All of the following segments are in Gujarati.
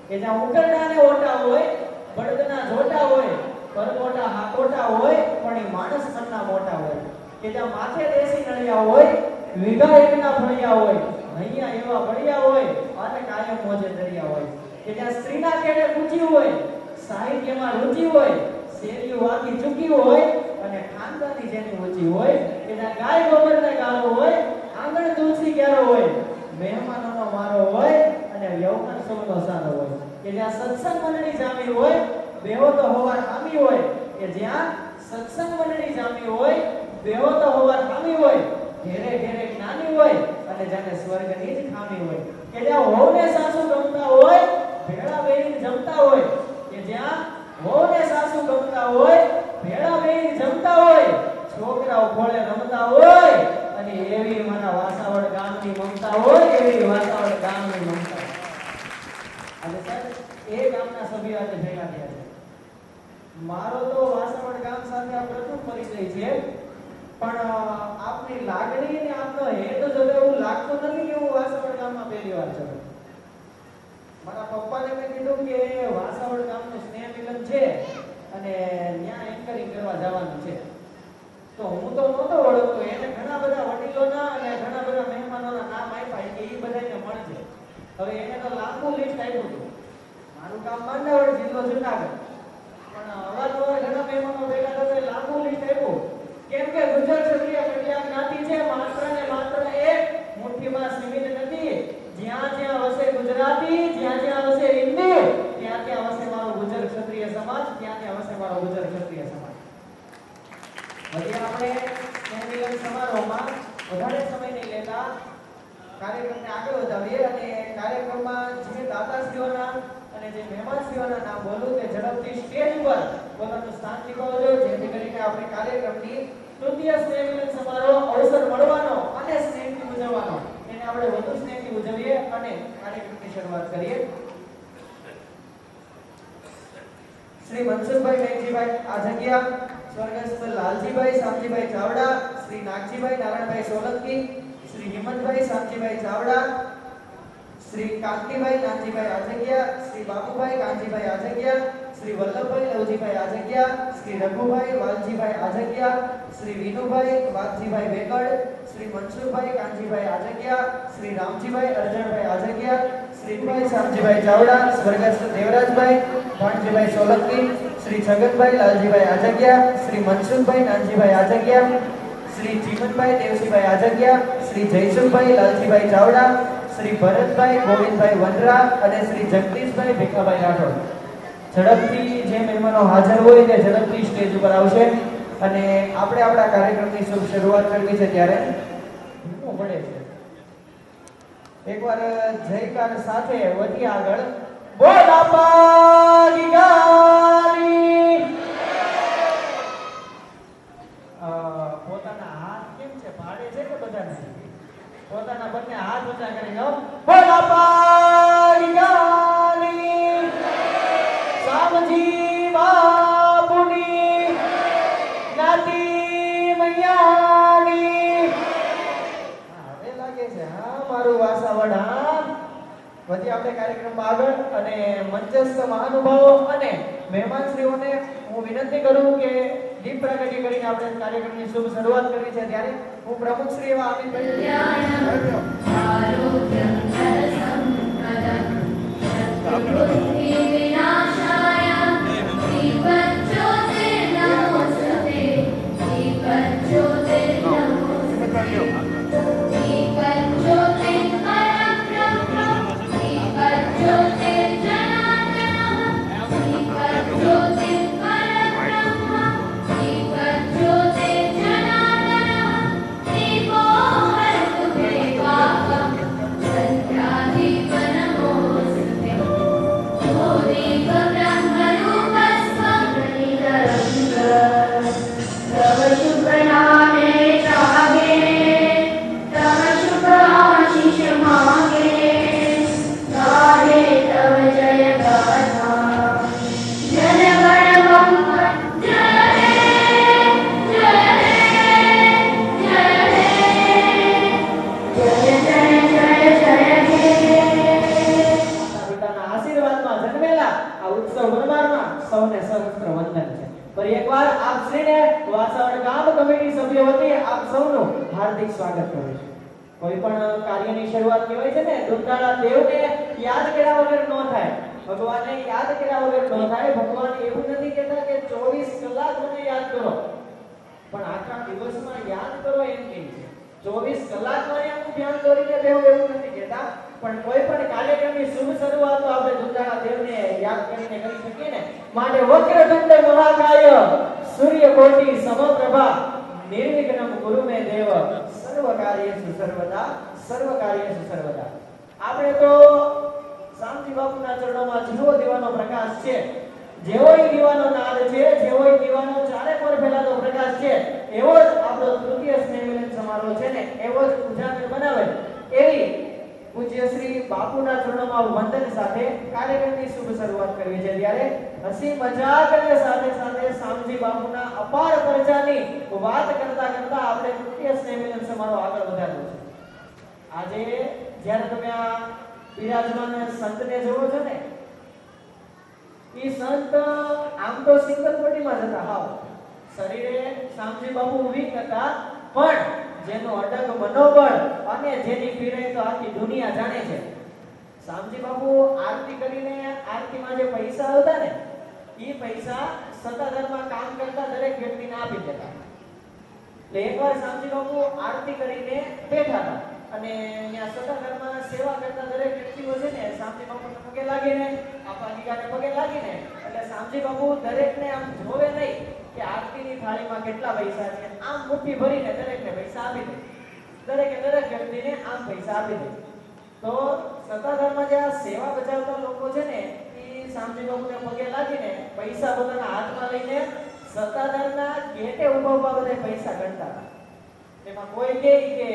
કે જ્યાં ઉકરડાને ઓટા હોય, બળદના જોટા હોય, પરમોટા હાકોટા હોય, પણ એ માણસ મનના મોટા હોય. કે જ્યાં માથે દેશી નળિયા હોય, વીઘા એકના ફળિયા હોય, અહીંયા એવા બળિયા હોય અને કાયમ મોજે દરિયા હોય. કે જ્યાં સ્ત્રીના કેડે ઊંચી હોય, સાહિત્યમાં રુચિ હોય, શેરીઓ વાકી ચૂકી હોય અને ખાનદાની જેની ઊંચી હોય. કે જ્યાં ગાય ગોબરને ગાળો હોય, આંગણ તુલસી ક્યારો હોય, મહેમાનોનો મારો હોય અને યૌવન સૌનો સારો હોય. કે જ્યાં સત્સંગ મંડળી જામી હોય, બેહો તો હોવા ખામી હોય. કે જ્યાં સત્સંગ મંડળી જામી હોય, બેહો તો હોવા ખામી હોય, ઘેરે ઘેરે જ્ઞાની હોય અને જાને સ્વર્ગની જ ખામી હોય. કે જ્યાં હોવને સાસુ ગમતા હોય, ભેળા બેહીને જમતા હોય. કે જ્યાં હોવને સાસુ ગમતા હોય, ભેળા બેહીને જમતા હોય, છોકરાઓ ખોળે રમતા હોય અને એવી મારા વાસાવડ ગામની મમતા હોય, એવી વાસાવડ ગામની મમતા. અને સાહેબ એ ગામના સભ્યો આજે ભેગા થયા છે. મારો તો વાસાવડ ગામ સાથે આ પ્રથમ પરિચય છે, પણ આપની લાગણી અને આપનો હેત જોઈને એવું લાગતું નથી કે હું વાસાવડ ગામમાં પહેલી વાર છું. મારા પપ્પાને મેં કીધું કે વાસાવડ ગામનું સ્નેહ મિલન છે અને ત્યાં એન્કરિંગ કરવા જવાનું છે. તો હું તો નહોતો ઓળખતો. એને ઘણા બધા વડીલોના અને ઘણા બધા મહેમાનોના નામ આપ્યા કે એ બધાને મળજે. હવે એને તો લાંબુ લિસ્ટ આપ્યું હતું. મારું ગામ માંડવડ, જિલ્લો જુનાગઢ, પણ અવારનવાર ઘણા મહેમાનો ભેગા થતા લાંબુ લિસ્ટ આપ્યું. કેમ કે ગુજર ક્ષત્રિય કન્યા જ્ઞાતિ છે, માત્ર ને માત્ર એક મુઠ્ઠીમાં સીમિત નથી. જ્યાં જ્યાં વસે ગુજરાતી, જ્યાં જ્યાં વસે હિન્દુ, ત્યાં ત્યાં વસે મારો ગુજર ક્ષત્રિય સમાજ, ત્યાં ત્યાં વસે મારો ગુજર ક્ષત્રિય સમાજ. હવે આપણે સ્નેહમિલન સમારોહમાં વધારે સમય નહીં લેતા કાર્યક્રમને આગળ વધારીએ અને કાર્યક્રમમાં જે દાતાશ્રીઓના અને જે મહેમાનશ્રીઓના નામ બોલું તે ઝડપથી સ્ટેજ પર પોતાનું સ્થાન નિભાવજો, જેથી કરીને આપણે કાર્યક્રમની તૃતીય સ્નેહમિલન સમારોહ અવસર મળવાનો અને સ્નેહથી ઉજવવાનો એને આપણે વધુ સ્નેહથી ઉજવીએ અને કાર્યક્રમની શરૂઆત કરીએ. શ્રી મનસુખભાઈ મેઘજીભાઈ આજગિયા, સ્વર્ગસ્થ લાલજીભાઈ શામજીભાઈ ચાવડા, શ્રી નાગજીભાઈ નારાયણભાઈ સોલંકી, શ્રી હિંમતભાઈ શામજીભાઈ ચાવડા, શ્રી કાંતિભાઈ નાનજીભાઈ આજગિયા, શ્રી બાબુભાઈ કાંજીભાઈ આજગિયા, શ્રી વલ્લભભાઈ લવજીભાઈ આજગિયા, શ્રી રઘુભાઈ વાલજીભાઈ આજગિયા, શ્રી વિનુભાઈ વાઘજીભાઈ વેકડ, શ્રી મનસુખભાઈ કાંજીભાઈ આજગિયા, શ્રી રામજીભાઈ અરજણભાઈ આજગિયા, શ્રીભાઈ શામજીભાઈ ચાવડા, સ્વર્ગસ્થ દેવરાજભાઈ ભાણજીભાઈ સોલંકી, શ્રી છગનભાઈ લાલજીભાઈ આજગિયા, શ્રી મનસુખભાઈ નાનજીભાઈ આજગિયા, શ્રી જીવનભાઈ દેવસીભાઈ આજગિયા, શ્રી જયસુખભાઈ લાલજીભાઈ ચાવડા, શ્રી ભરતભાઈ ગોવિંદભાઈ વનરા અને શ્રી જગદીશભાઈ ભીખાભાઈ રાઠોડ. ઝડપથી જે મહેમાનો હાજર હોય તે ઝડપથી સ્ટેજ ઉપર આવશે અને આપણે આપણા કાર્યક્રમની શુભ શરૂઆત કરવી છે. ત્યારે શું પડે છે એકવાર જયકાર સાથે વધી આગળ બોલ આપા ગાલી. પોતાના હાથ કેમ છે, ભાડે છે કે બધાને? પોતાના બંને હાથ ઊંચા કરી દો. બોલ આપા ગાલી શામજી બાપુની જ્ઞાતિ મૈયાની. હવે લાગે છે હા મારું વાસાવડ. હા વધી આપણે કાર્યક્રમમાં આગળ અને મંચસ્થ મહાનુભાવો અને મહેમાનશ્રીઓને હું વિનંતી કરું કે દીપ પ્રાગટ્ય કરીને આપણે કાર્યક્રમની શુભ શરૂઆત કરવી છે. ત્યારે હું પ્રમુખ શ્રી એવા સૌનું હાર્દિક સ્વાગત કરું છું. કોઈ પણ કાર્યની શરૂઆત કહેવાય છે ને દુર્ગાના દેવને યાદ કર્યા વગર ન થાય, ભગવાનને યાદ કર્યા વગર ન થાય. ભગવાન એવું નથી કહેતા કે 24 કલાક મને યાદ કરો, પણ આખા દિવસમાં યાદ કરો એમ કહે છે. 24 કલાકમાં એમ ધ્યાન દોરીને બેહો એવું નથી કહેતા, પણ કોઈ પણ કાર્યક્રમની શુભ શરૂઆત તો આપણે દુર્ગાના દેવને યાદ કરીને કરી શકીએ ને. માટે વક્રતુંડ મહાકાય સૂર્યકોટિ સમપ્રભા નિર્વિઘ્નમ કુરુ મે દેવ સર્વ કાર્યેષુ સર્વદા. આપણે તો શાંતિ બાપુના ચરણોમાં જેવો દીવાનો પ્રકાશ છે, જેવો દીવાનો નાદ છે, જેવો દીવાનો ચારે પર ફેલાતો પ્રકાશ છે, એવો જ આપણો તૃતીય સ્નેહ મિલન સમારોહ છે ને એવો જ ઉજાગર બનાવે એવી પૂજ્ય શ્રી બાપુના ચરણોમાં વંદન સાથે કાર્યક્રમની શુભ શરૂઆત કરવી છે. ત્યારે હસી મજાક અને સાથે સાથે શામજી બાપુના અપાર પરજાની વાત કરતા કરતા આપણે તૃતીય સ્નેહ મિલન સમારોહ આગળ વધારવો છે. આજે જ્યારે તમે આ બિરાજમાન સંતને જોવો છો ને, ઈ સંત આમ તો સિંગલ બોડીમાં જતા, હાવ શરીરે શામજી બાપુ વીક હતા, પણ જેનો અડગ મનોબળ અને જેની પીડાય તો આખી દુનિયા જાણે છે. શામજી બાપુ આરતી કરીને આરતીમાં જે પૈસા આવતા ને, ઈ પૈસા સત્તાધારમાં કામ કરતા દરેક વ્યક્તિને આપી દેતા. એટલે એકવાર શામજી બાપુ આરતી કરીને બેઠા હતા અને ત્યાં સત્તાધારમાં સેવા કરતા દરેક વ્યક્તિઓ છે ને શામજી બાપુને પગે લાગીને આપા નિગાને પગે લાગીને, એટલે શામજી બાપુ દરેકને આમ જોવે નહીં કે આરતીની થાળીમાં કેટલા પૈસા છે, આમ મુઠ્ઠી ભરીને દરેકને પૈસા આપી દે. દરેક વ્યક્તિને આમ પૈસા આપી દે. તો સત્તાધારમાં જે આ સેવા બજાવતા લોકો છે ને, એ શામજી બાપુને પગે લાગીને પૈસા પોતાના હાથમાં લઈને સત્તાધારના ગેટે ઉભા બધા પૈસા ગણતા હતા. એમાં કોઈ કહે કે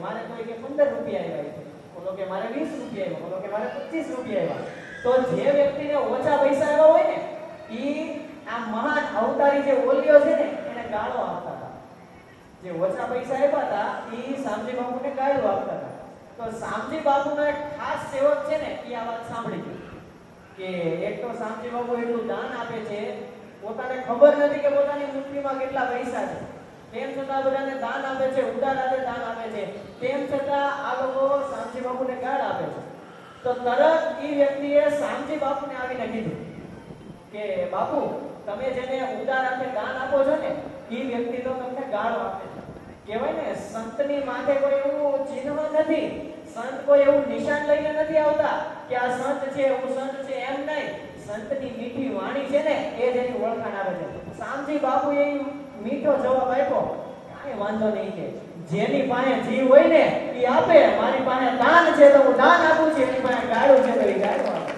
મારે કોઈ કે 15 રૂપિયા આવ્યા છે, બોલો કે મારે 20 રૂપિયા આવ્યા, બોલો કે મારે 25 રૂપિયા આવ્યા. તો જે વ્યક્તિને ઓછા પૈસા આવ્યા હોય ને, ઈ આ મહાન અવતારી જે ઓલિયો છે ને એને ગાળો આપતા હતા. જે ઓછા પૈસા આવ્યા હતા ઈ શામજી બાપુને ગાળો આપતા હતા. તો શામજી બાપુનો એક ખાસ સેવક છે ને, ઈ આ વાત સાંભળી ગયો કે એક તો શામજી બાપુ એટલું દાન આપે છે, પોતાને ખબર નથી કે પોતાની મુઠ્ઠીમાં કેટલા પૈસા છે, તેમ છતાં બધાને દાન આપે છે, ઉદાર હાથે દાન આપે છે, તેમ છતાં આ લોકો શામજી બાપુને ગાળ આપે છે. તો તરત ઈ વ્યક્તિએ શામજી બાપુને આવીને કીધું કે બાપુ, તમે જેને ઉદાર હાથે દાન આપો છો ને, ઈ વ્યક્તિ તો તમને ગાળો આપે છે. કહેવાય ને, સંતની માથે કોઈ એવું ચિહ્ન નથી, સંત કોઈ એવું નિશાન લઈને નથી આવતા કે આ સંત છે, હું સંત છે, એમ નહીં. સંતની મીઠી વાણી છે ને એ જ એની ઓળખાણ આવે છે. શામજી બાપુએ મીઠો જવાબ આપ્યો, કાંઈ વાંધો નહીં, કે જેની પાસે જીવ હોય ને એ આપે, મારી પાસે દાન છે તો હું દાન આપું છું, એની પાસે ગાળું છે તો એ ગાળું આપે.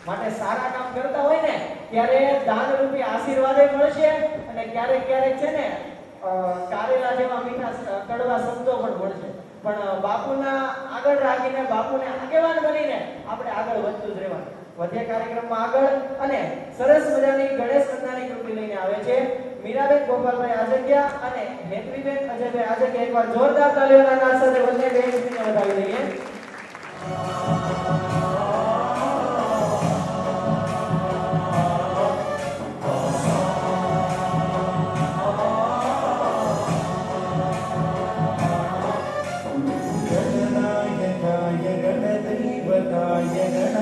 માટે સારા કામ કરતા હોય ને ત્યારે દાન રૂપી આશીર્વાદ મળશે, અને ક્યારેક ક્યારેક છે ને કારેલા જેવા મીઠા કડવા શબ્દો પણ મળશે. પણ બાપુના આગળ રાખીને, બાપુને આગેવાન બનીને આપણે આગળ વધતું જ રહેવાનું. વધ્યા કાર્યક્રમમાં આગળ અને સરસ મજાની ગણેશ કથાની કૃતિ લઈને આવે છે મીરાબેન ગોપાલભાઈ આજગ્યા અને હેતવીબેન અજયભાઈ આજગ્યા. એકવાર જોરદાર તાળીઓના નાદ સાથે બંને બેનને વધાવી દઈએ.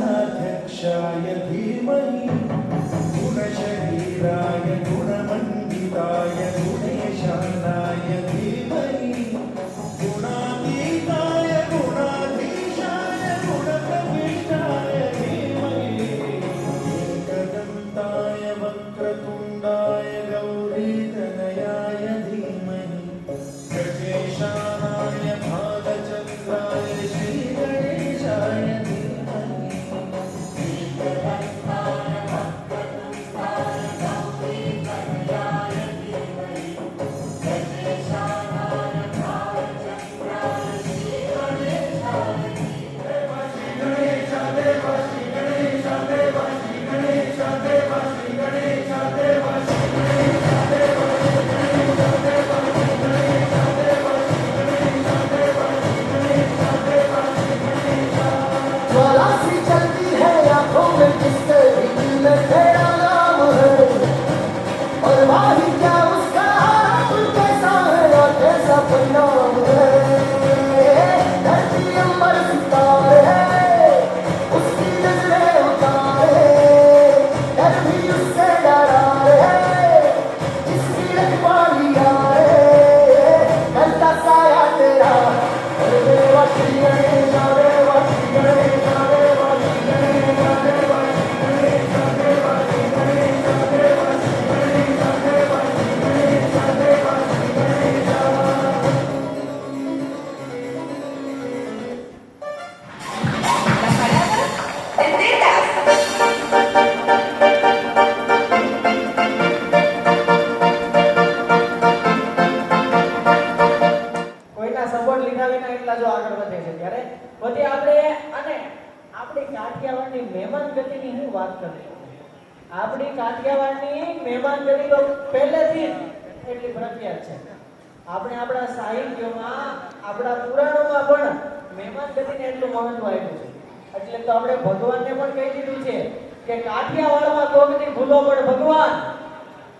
गणाध्यक्षाय धीमहि गुणशरीराय गुणमण्डिताय गुणेशानाय धीमहि गुणातीताय गुणाधीशाय गुणप्रविष्टाय धीमहि एकदन्ताय वक्रतुण्डाय गौरीतनयाय धीमहि गजेशानाय भालचन्द्राय श्रीगणेशाय धीमहि કોઈના સપોર્ટ લીધા વિના એટલા જો આગળ વધે છે ત્યારે પછી આપણે અને આપણી કાઠિયાવાડની મહેમાન ગતિની હું વાત કરી. આપણી કાઠિયાવાડની મહેમાન ગતિ તો પહેલેથી જ એટલી પ્રખ્યાત છે. આપણે આપણા સાહિત્યમાં આપણા પુરાણોમાં પણ મહેમાન ગતિને એટલું મહત્વ આપ્યું છે. એટલે તો આપણે ભગવાનને પણ કહી દીધું છે કે કાઠિયાવાડમાં કોકની ભૂલો પણ ભગવાન,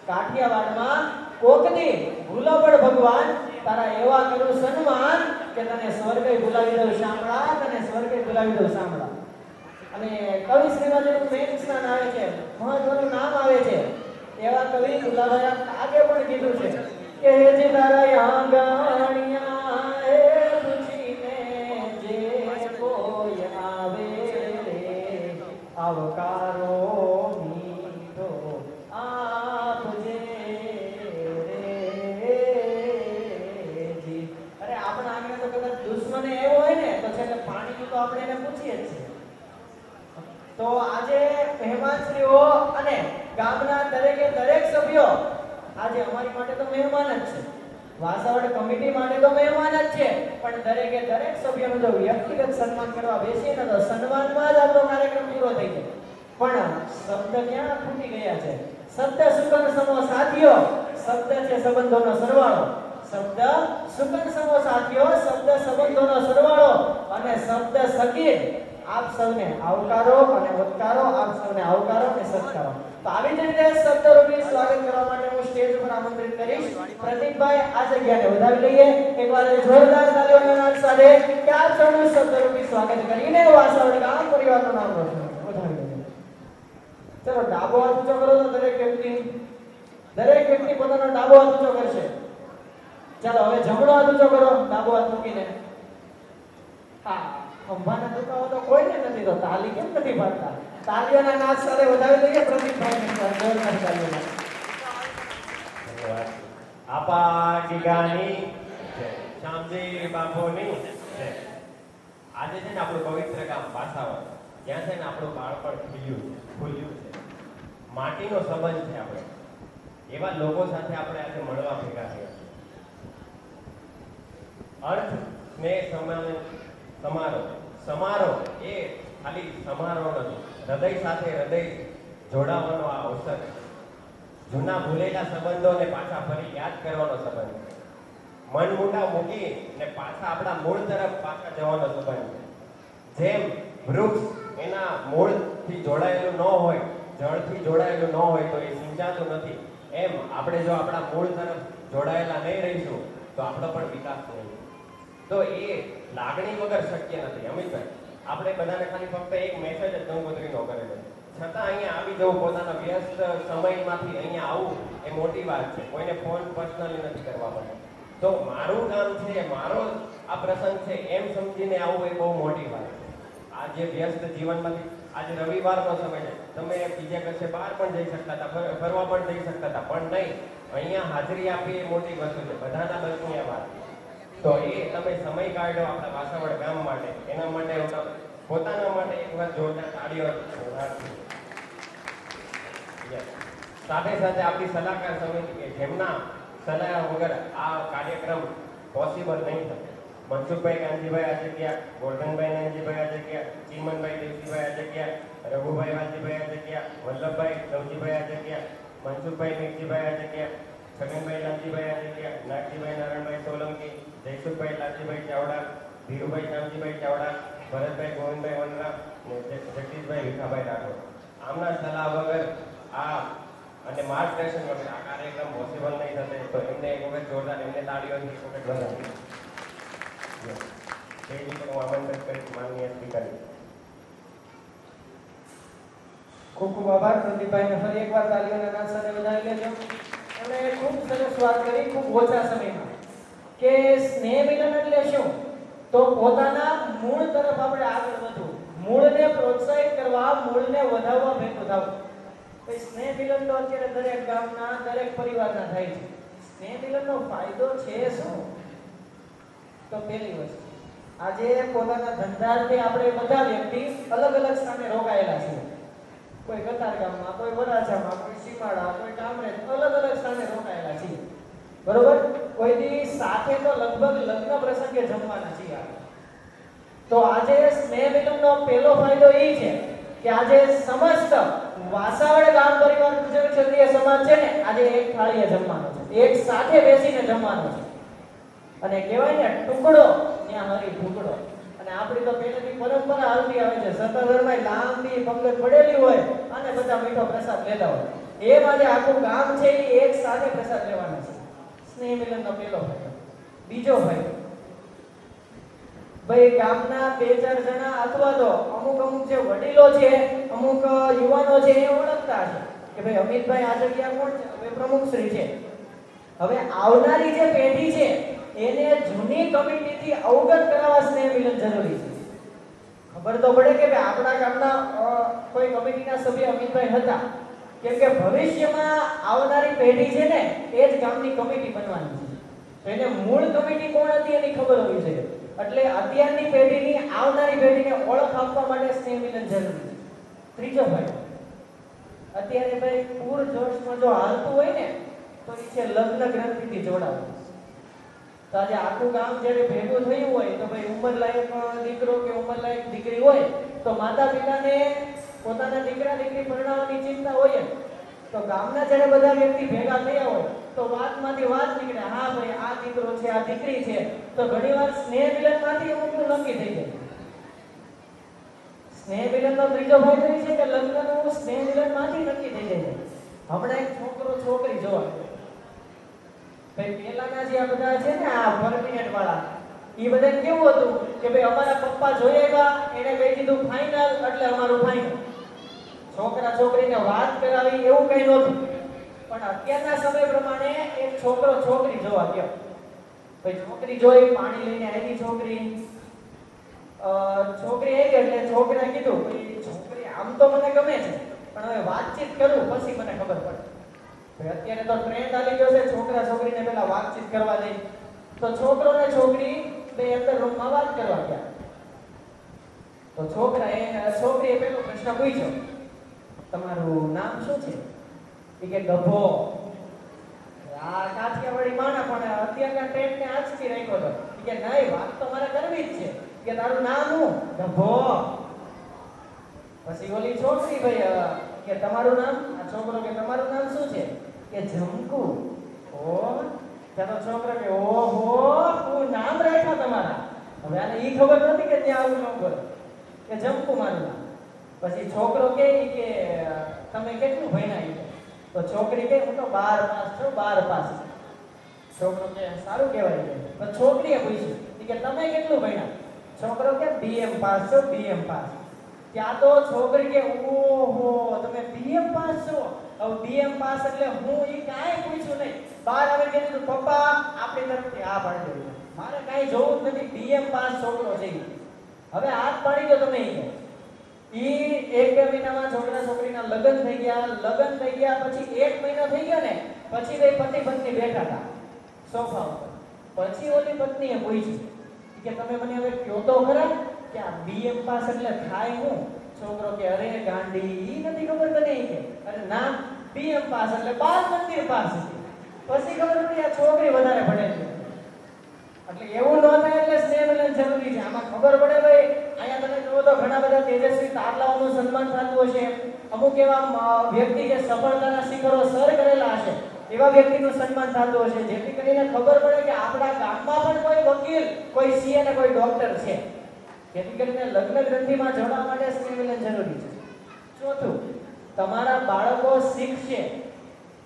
કાઠિયાવાડમાં કોકની ભૂલો પણ ભગવાન, તારા એવા કરું સન્માન કે તને સ્વર્ગે ભૂલાવી દઉં શામળા, તને સ્વર્ગે ભૂલાવી દઉં શામળા. અને કવિ શ્રીવાદનું મેન સ્થાન આવે છે, મહત્વનું નામ આવે છે. એવા કવિ ગુલાબરામ કાગે પણ કીધું છે કે જે તારા આંગણિયા એ પૂછીને જે કોઈ આવે રે આવકારો મીઠો આપજે રે જી. અરે આપણા આંગણે તો કદાચ દુશ્મને એવો હોય ને તો છે કે પાણીનું તો આપણે એને પૂછીએ જ છીએ. તો આજે મહેમાનશ્રીઓ અને ગામના દરેક સભ્યો આજે અમારી માટે તો મહેમાન જ છે, વાસવડ કમિટી માટે તો મહેમાન જ છે, પણ દરેક સભ્યોનું જો વ્યક્તિગત સન્માન કરવા બેસીએ ને તો સન્માનમાં જ આપણો કાર્યક્રમ પૂરો થઈ જાય. પણ શબ્દ ક્યાં ખૂટી ગયા છે? શબ્દ સુકન સમો સાથીઓ, શબ્દ છે સંબંધોનો સરવાળો. શબ્દ સુકન સમો સાથીઓ, શબ્દ સંબંધોનો સરવાળો અને શબ્દ સકીર. આપ સૌને આવકારો અને સત્કારો, આપ સૌને આવકારો અને સત્કારો. તો આવી જ રીતે શબ્દરૂપી સ્વાગત કરવા માટે હું સ્ટેજ પર આમંત્રિત કરીશ પ્રતિકભાઈ. આ જગ્યાને વધાવી લઈએ એકવાર જોરદાર તાળીઓના નાદ સાથે કે આપ સૌનું શબ્દરૂપી સ્વાગત કરીને વાસવડ ગામ પરિવારનું નામ રોશન વધાવી લઈએ. ચલો ડાબો હાથ ઊંચો કરો તો દરેક વ્યક્તિ પોતાનો ડાબો હાથ ઊંચો કરશે. ચાલો હવે જમણો હાથ ઊંચો કરો ડાબો હાથ મૂકીને. હા, ખંભાના દુખાવો તો કોઈને નથી, તો તાલી કેમ નથી પાડતા? તાલીઓના નાદ સાથે વધાવી દઈએ પ્રદીપભાઈને. જોરદાર તાલીઓ. આપા ગીગાની શ્યામજી બાપુની આજે છે ને આપણું પવિત્ર ગામ વાસાવડ, જ્યાં છે ને આપણું બાળપણ ખુલ્યું છે. માટીનો સંબંધ છે આપણે, એવા લોકો સાથે આપણે આજે મળવા ભેગા થયા છીએ. અર્થ સ્નેહ સમારોહ એ ખાલી સમારોહ નથી, હૃદય સાથે હૃદય જોડાવાનો આ અવસર. જૂના ભૂલેલા સંબંધોને પાછા ફરી યાદ કરવાનો સંબંધ, મન મોટા મૂકી ને પાછા આપણા મૂળ તરફ પાછા જવાનો સંબંધ. જેમ વૃક્ષ એના મૂળથી જોડાયેલું ન હોય, જળથી જોડાયેલું ન હોય તો એ સિંચાતું નથી, એમ આપણે જો આપણા મૂળ તરફ જોડાયેલા નહીં રહીશું તો આપણો પણ વિકાસ નહીં. તો એ લાગણી વગર શક્ય નથી. અમિતભાઈ, આપણે બધાને ખાલી ફક્ત એક મેસેજ જ ગંગોત્રીનો કરેલો, છતાં અહીંયા આવી જવું, પોતાના વ્યસ્ત સમયમાંથી અહીંયા આવવું એ મોટી વાત છે. કોઈને ફોન પર્સનલી નથી કરવા પડતો. તો મારું કામ છે, મારો આ પ્રસંગ છે એમ સમજીને આવવું એ બહુ મોટી વાત છે. આ જે વ્યસ્ત જીવનમાંથી આજે રવિવારનો સમય છે, તમે બીજે કશે બહાર પણ જઈ શકતા હતા, ફરવા પણ જઈ શકતા હતા, પણ નહીં, અહીંયા હાજરી આપી એ મોટી વસ્તુ છે, બધાના બસની આ વાત. તો એ તમે સમય કાઢો આપણા વાસાવડ ગામ માટે, એના માટે પોતાના માટે એક વાર જોરદાર તાળીઓ. સાથે સાથે આપણી સલાહકાર સમિતિ કે જેમના સલાહ વગર આ કાર્યક્રમ પોસિબલ નહીં થશે. મનસુખભાઈ કાનજીભાઈ આ જગ્યા, ગોરધનભાઈ નાનજીભાઈ આ જગ્યા, ચીમનભાઈ દેવજીભાઈ આ જગ્યા, રઘુભાઈ વાલજીભાઈ આ જગ્યા, વલ્લભભાઈ લવજીભાઈ આ જગ્યા, મનસુખભાઈ મેઘજીભાઈ આ જગ્યા, છગનભાઈ લાલજીભાઈ આ જગ્યા, નાગજીભાઈ નારાયણભાઈ સોલંકી, જયસુખભાઈ લાલજીભાઈ ચાવડા, ધીરુભાઈ શ્યામજીભાઈ ચાવડા, ભરતભાઈ ગોવિંદભાઈ વનરા, જગદીશભાઈ વિખાભાઈ રાઠોડ. આમના સલાહ વગર આ અને માર્ગદર્શન વગર આ કાર્યક્રમ પોસિબલ નહીં થશે. તો એમને એક વખત જોરદાર, એમને તાળીઓથી એક વખત વધાવી. તે રીતે હું આમંત્રિત કરીશ માનનીય સ્પીકરને. ખૂબ ખૂબ આભાર પ્રદીપભાઈને. ફરી એકવાર તાલીઓના નાદ સાથે વધાવી લેજો. એમણે ખૂબ સરસ વાત કરી ખૂબ ઓછા સમયમાં કે સ્નેહ મિલન એટલે શું? તો પોતાના મૂળ તરફ આપણે આગળ વધવું, મૂળને પ્રોત્સાહિત કરવા, મૂળને વધારવા ભેગું થવું. ભાઈ સ્નેહ મિલન તો અત્યારે દરેક ગામના દરેક પરિવારના થાય છે. સ્નેહ મિલનનો ફાયદો છે શું? તો પહેલી વસ્તુ, આજે પોતાના ધંધાર્થે આપણે બધા વ્યક્તિ અલગ અલગ સ્થાને રોકાયેલા છીએ. કોઈ કતારગામમાં, કોઈ વરાછામાં, કોઈ સીમાડા, કોઈ કામરેજ, અલગ અલગ સ્થાને રોકાયેલા છીએ. બરોબર? કોઈ દી સાથે તો લગભગ લગ્ન પ્રસંગે જમવાના છીએ આપણે. તો આજે સ્નેહ મિલનનો પહેલો ફાયદો એ છે કે આજે સમસ્ત વાસાવડ ગામ પરિવાર ગુજર ક્ષત્રિય સમાજ છે ને, આજે એક થાળીએ જમવાનો છે, એક સાથે બેસીને જમવાનો છે. અને કહેવાય ને ટુકડો ત્યાં હરી ટુકડો. અને આપણી તો પહેલેથી પરંપરા હાલતી આવે છે, સત્તાધરમાં લાંબી પંગત પડેલી હોય અને બધા મીઠો પ્રસાદ લેતા હોય. એમ આજે આખું ગામ છે એ એક સાથે પ્રસાદ લેવાનો છે. સ્નેહ મિલનનો પહેલો ફાયદો. બીજો ફાયદો, ભાઈ ગામના 2-4 જણા અથવા તો અમુક જે વડીલો છે, અમુક યુવાનો છે એ ઓળખતા છે કે ભાઈ અમિતભાઈ આ જગ્યા કોણ છે, હવે પ્રમુખશ્રી છે. હવે આવનારી જે પેઢી છે એને જૂની કમિટીથી અવગત કરાવવા સ્નેહ મિલન જરૂરી છે. ખબર તો પડે કે ભાઈ આપણા ગામના કોઈ કમિટીના સભ્ય અમિતભાઈ હતા, કેમ કે ભવિષ્યમાં આવનારી પેઢી છે ને એ જ ગામની કમિટી બનવાની છે. તો એને મૂળ કમિટી કોણ હતી એની ખબર હોવી જોઈએ. એટલે અત્યારની પેઢીની આવનારી પેઢીને ઓળખ આપવા માટે સ્નેહ મિલન જરૂરી છે. ત્રીજો ફાયદો, અત્યારે ભાઈ પૂર જોશમાં જો હાલતું હોય ને તો એ છે લગ્ન ગ્રંથિથી જોડાવું. તો આજે આખું ગામ જ્યારે ભેગું થયું હોય તો ભાઈ ઉંમરલાયક દીકરો કે ઉંમરલાયક દીકરી હોય તો માતા પિતાને પોતાના દીકરા દીકરી પરણાવવાની ચિંતા હોય. તો ગામના જ્યારે બધા વ્યક્તિ ભેગા થયા હોય તો વાતમાંથી વાત નીકળે, હા ભાઈ આ દીકરો છે, આ દીકરી છે. તો ઘણીવાર સ્નેહ મિલનમાંથી અમુકનું નક્કી થઈ જાય. સ્નેહ મિલનનો ત્રીજો ફાયદો એ છે કે લગ્નનું સ્નેહ મિલનમાંથી નક્કી થઈ જાય. હમણાં એક છોકરો છોકરી જોવા, ભાઈ પહેલાના જે આ બધા છે ને આ પરમિનેન્ટ વાળા, એ બધા કેવું હતું કે ભાઈ અમારા પપ્પા જોઈ આવ્યા, એને કહી દીધું ફાઇનલ એટલે અમારું ફાઇનલ. છોકરા છોકરીને વાત કરાવી એવું કઈ નહોતું. પણ અત્યારના સમય પ્રમાણે એક છોકરો છોકરી જોવા ગયો, ભાઈ છોકરી જોઈ, પાણી લઈને આવી છોકરી, છોકરી આવી એટલે છોકરાએ કીધું ભાઈ છોકરી આમ તો મને ગમે છે પણ હવે વાતચીત કરું પછી મને ખબર પડે. ભાઈ અત્યારે તો ટ્રેન્ડ આવી ગયો છે છોકરા છોકરીને પહેલા વાતચીત કરવા દે. તો છોકરો ને છોકરી બે અંદર રૂમમાં વાત કરવા ગયા. તો છોકરીએ પેલો પ્રશ્ન પૂછ્યો, તમારું નામ શું છે? એ કે ગભો. આ કાઠિયાવાડી માણા પણ અત્યારના ટ્રેન્ડને આંચકી રાખ્યો હતો. એ કે નહીં, વાત તો મારે કરવી જ છે. કે તારું નામ શું? ગભો. પછી ઓલી છોકરી ભાઈ કે તમારું નામ? આ છોકરો કે તમારું નામ શું છે? કે જમકુ. ઓ ચાલો છોકરો કે ઓહો શું નામ રાખ્યા તમારા. હવે આને ઈ ખબર નથી કે ત્યાં આવું ન બોલે કે જમકુ મારું નામ. પછી છોકરો કે તમે કેટલું ભણ્યા? તો છોકરી કે હું તો 12 પાસ છું, 12 પાસ. છોકરો કે સારું કહેવાય. તો છોકરીએ પૂછ્યું કે તમે કેટલું ભણ્યા? છોકરો કે BM પાસ છો, BM પાસ. ત્યાં તો છોકરી કે ઓહો તમે BM પાસ છો. હવે BM પાસ એટલે હું ઈ કાંઈ પૂછ્યું નહીં. બહાર આવે કે પપ્પા આપણી તરફથી આ પાડી દેવું, મારે કાંઈ જોવું જ નથી, BM પાસ છોકરો છે. હવે હાથ પાડી દો તમે. ઈ 1-2 મહિનામાં છોકરા છોકરીના લગ્ન થઈ ગયા. લગ્ન થઈ ગયા પછી 1 મહિનો થઈ ગયો ને પછી તે પતિ પત્ની બેઠા હતા સોફા ઉપર. પછી ઓલી પત્નીએ પૂછ્યું કે તમે મને હવે કહો તો ખરા કે આ BM પાસ એટલે થાય હું? છોકરો કે અરે ગાંડી ઈ નથી ખબર તને? કે અરે ના, BM પાસ એટલે બાલ મંદિર પાસ. પછી ખબર પડી આ છોકરી વધારે ભણે છે. એટલે એવું ન થાય એટલે સ્નેહ મિલન જરૂરી છે. આમાં ખબર પડે ભાઈ અહીંયા તમે જુઓ તો ઘણા બધા તેજસ્વી તારલાઓનું સન્માન થતું હશે. અમુક એવા વ્યક્તિ જે સફળતાના શિખરો સર કરેલા હશે એવા વ્યક્તિનું સન્માન થતું હશે, જેથી કરીને ખબર પડે કે આપણા ગામમાં પણ કોઈ વકીલ, કોઈ CA અને કોઈ ડોક્ટર છે. જેથી કરીને લગ્ન ગ્રંથિમાં જોડાવા માટે સ્નેહ મિલન જરૂરી છે. ચોથું, તમારા બાળકો શીખશે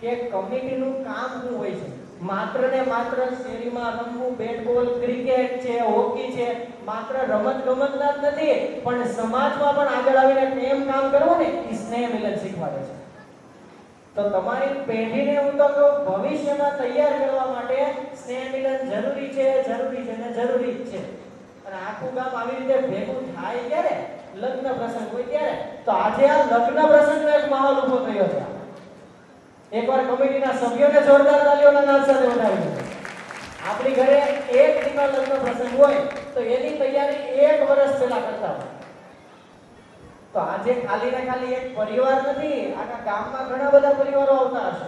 કે કમિટીનું કામ શું હોય છે. માત્ર ને માત્ર શેરીમાં રમવું, બેટ બોલ, ક્રિકેટ છે, હોકી છે, માત્ર રમત ગમતના જ નથી પણ સમાજમાં પણ આગળ આવીને કેમ કામ કરવું ને એ સ્નેહ મિલન શીખવાડે છે. તો તમારી પેઢીને હું તો કહું ભવિષ્યમાં તૈયાર કરવા માટે સ્નેહ મિલન જરૂરી છે ને જરૂરી જ છે. અને આખું ગામ આવી રીતે ભેગું થાય ત્યારે લગ્ન પ્રસંગ હોય ત્યારે તો આજે આ લગ્ન પ્રસંગનો એક માહોલ ઊભો થયો છે. એકવાર કમિટીના સભ્યોને જોરદાર તાલીઓના નાદ સાથે વધાવી દો. આપણી ઘરે એક દીકરા લગ્ન પ્રસંગ હોય તો એની તૈયારી 1 વર્ષ પહેલા કરતા હોય. તો આજે ખાલી ને ખાલી એક પરિવાર નથી, આખા ગામમાં ઘણા બધા પરિવારો આવતા હશે.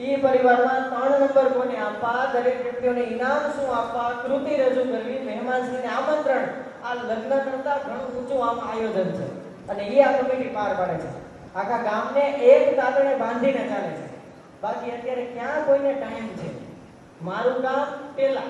એ પરિવારમાં 3 નંબર કોને આપવા, દરેક વ્યક્તિઓને ઇનામ શું આપવા, કૃતિ રજૂ કરવી, મહેમાનશ્રીને આમંત્રણ, આ લગ્ન કરતા ઘણું ઊંચું આમ આયોજન છે અને એ આ કમિટી પાર પાડે છે. આખા ગામને એક તાતણે બાંધીને ચાલે છે. બાકી અત્યારે ક્યાં કોઈને ટાઈમ છે? મારું ગામ પેલા,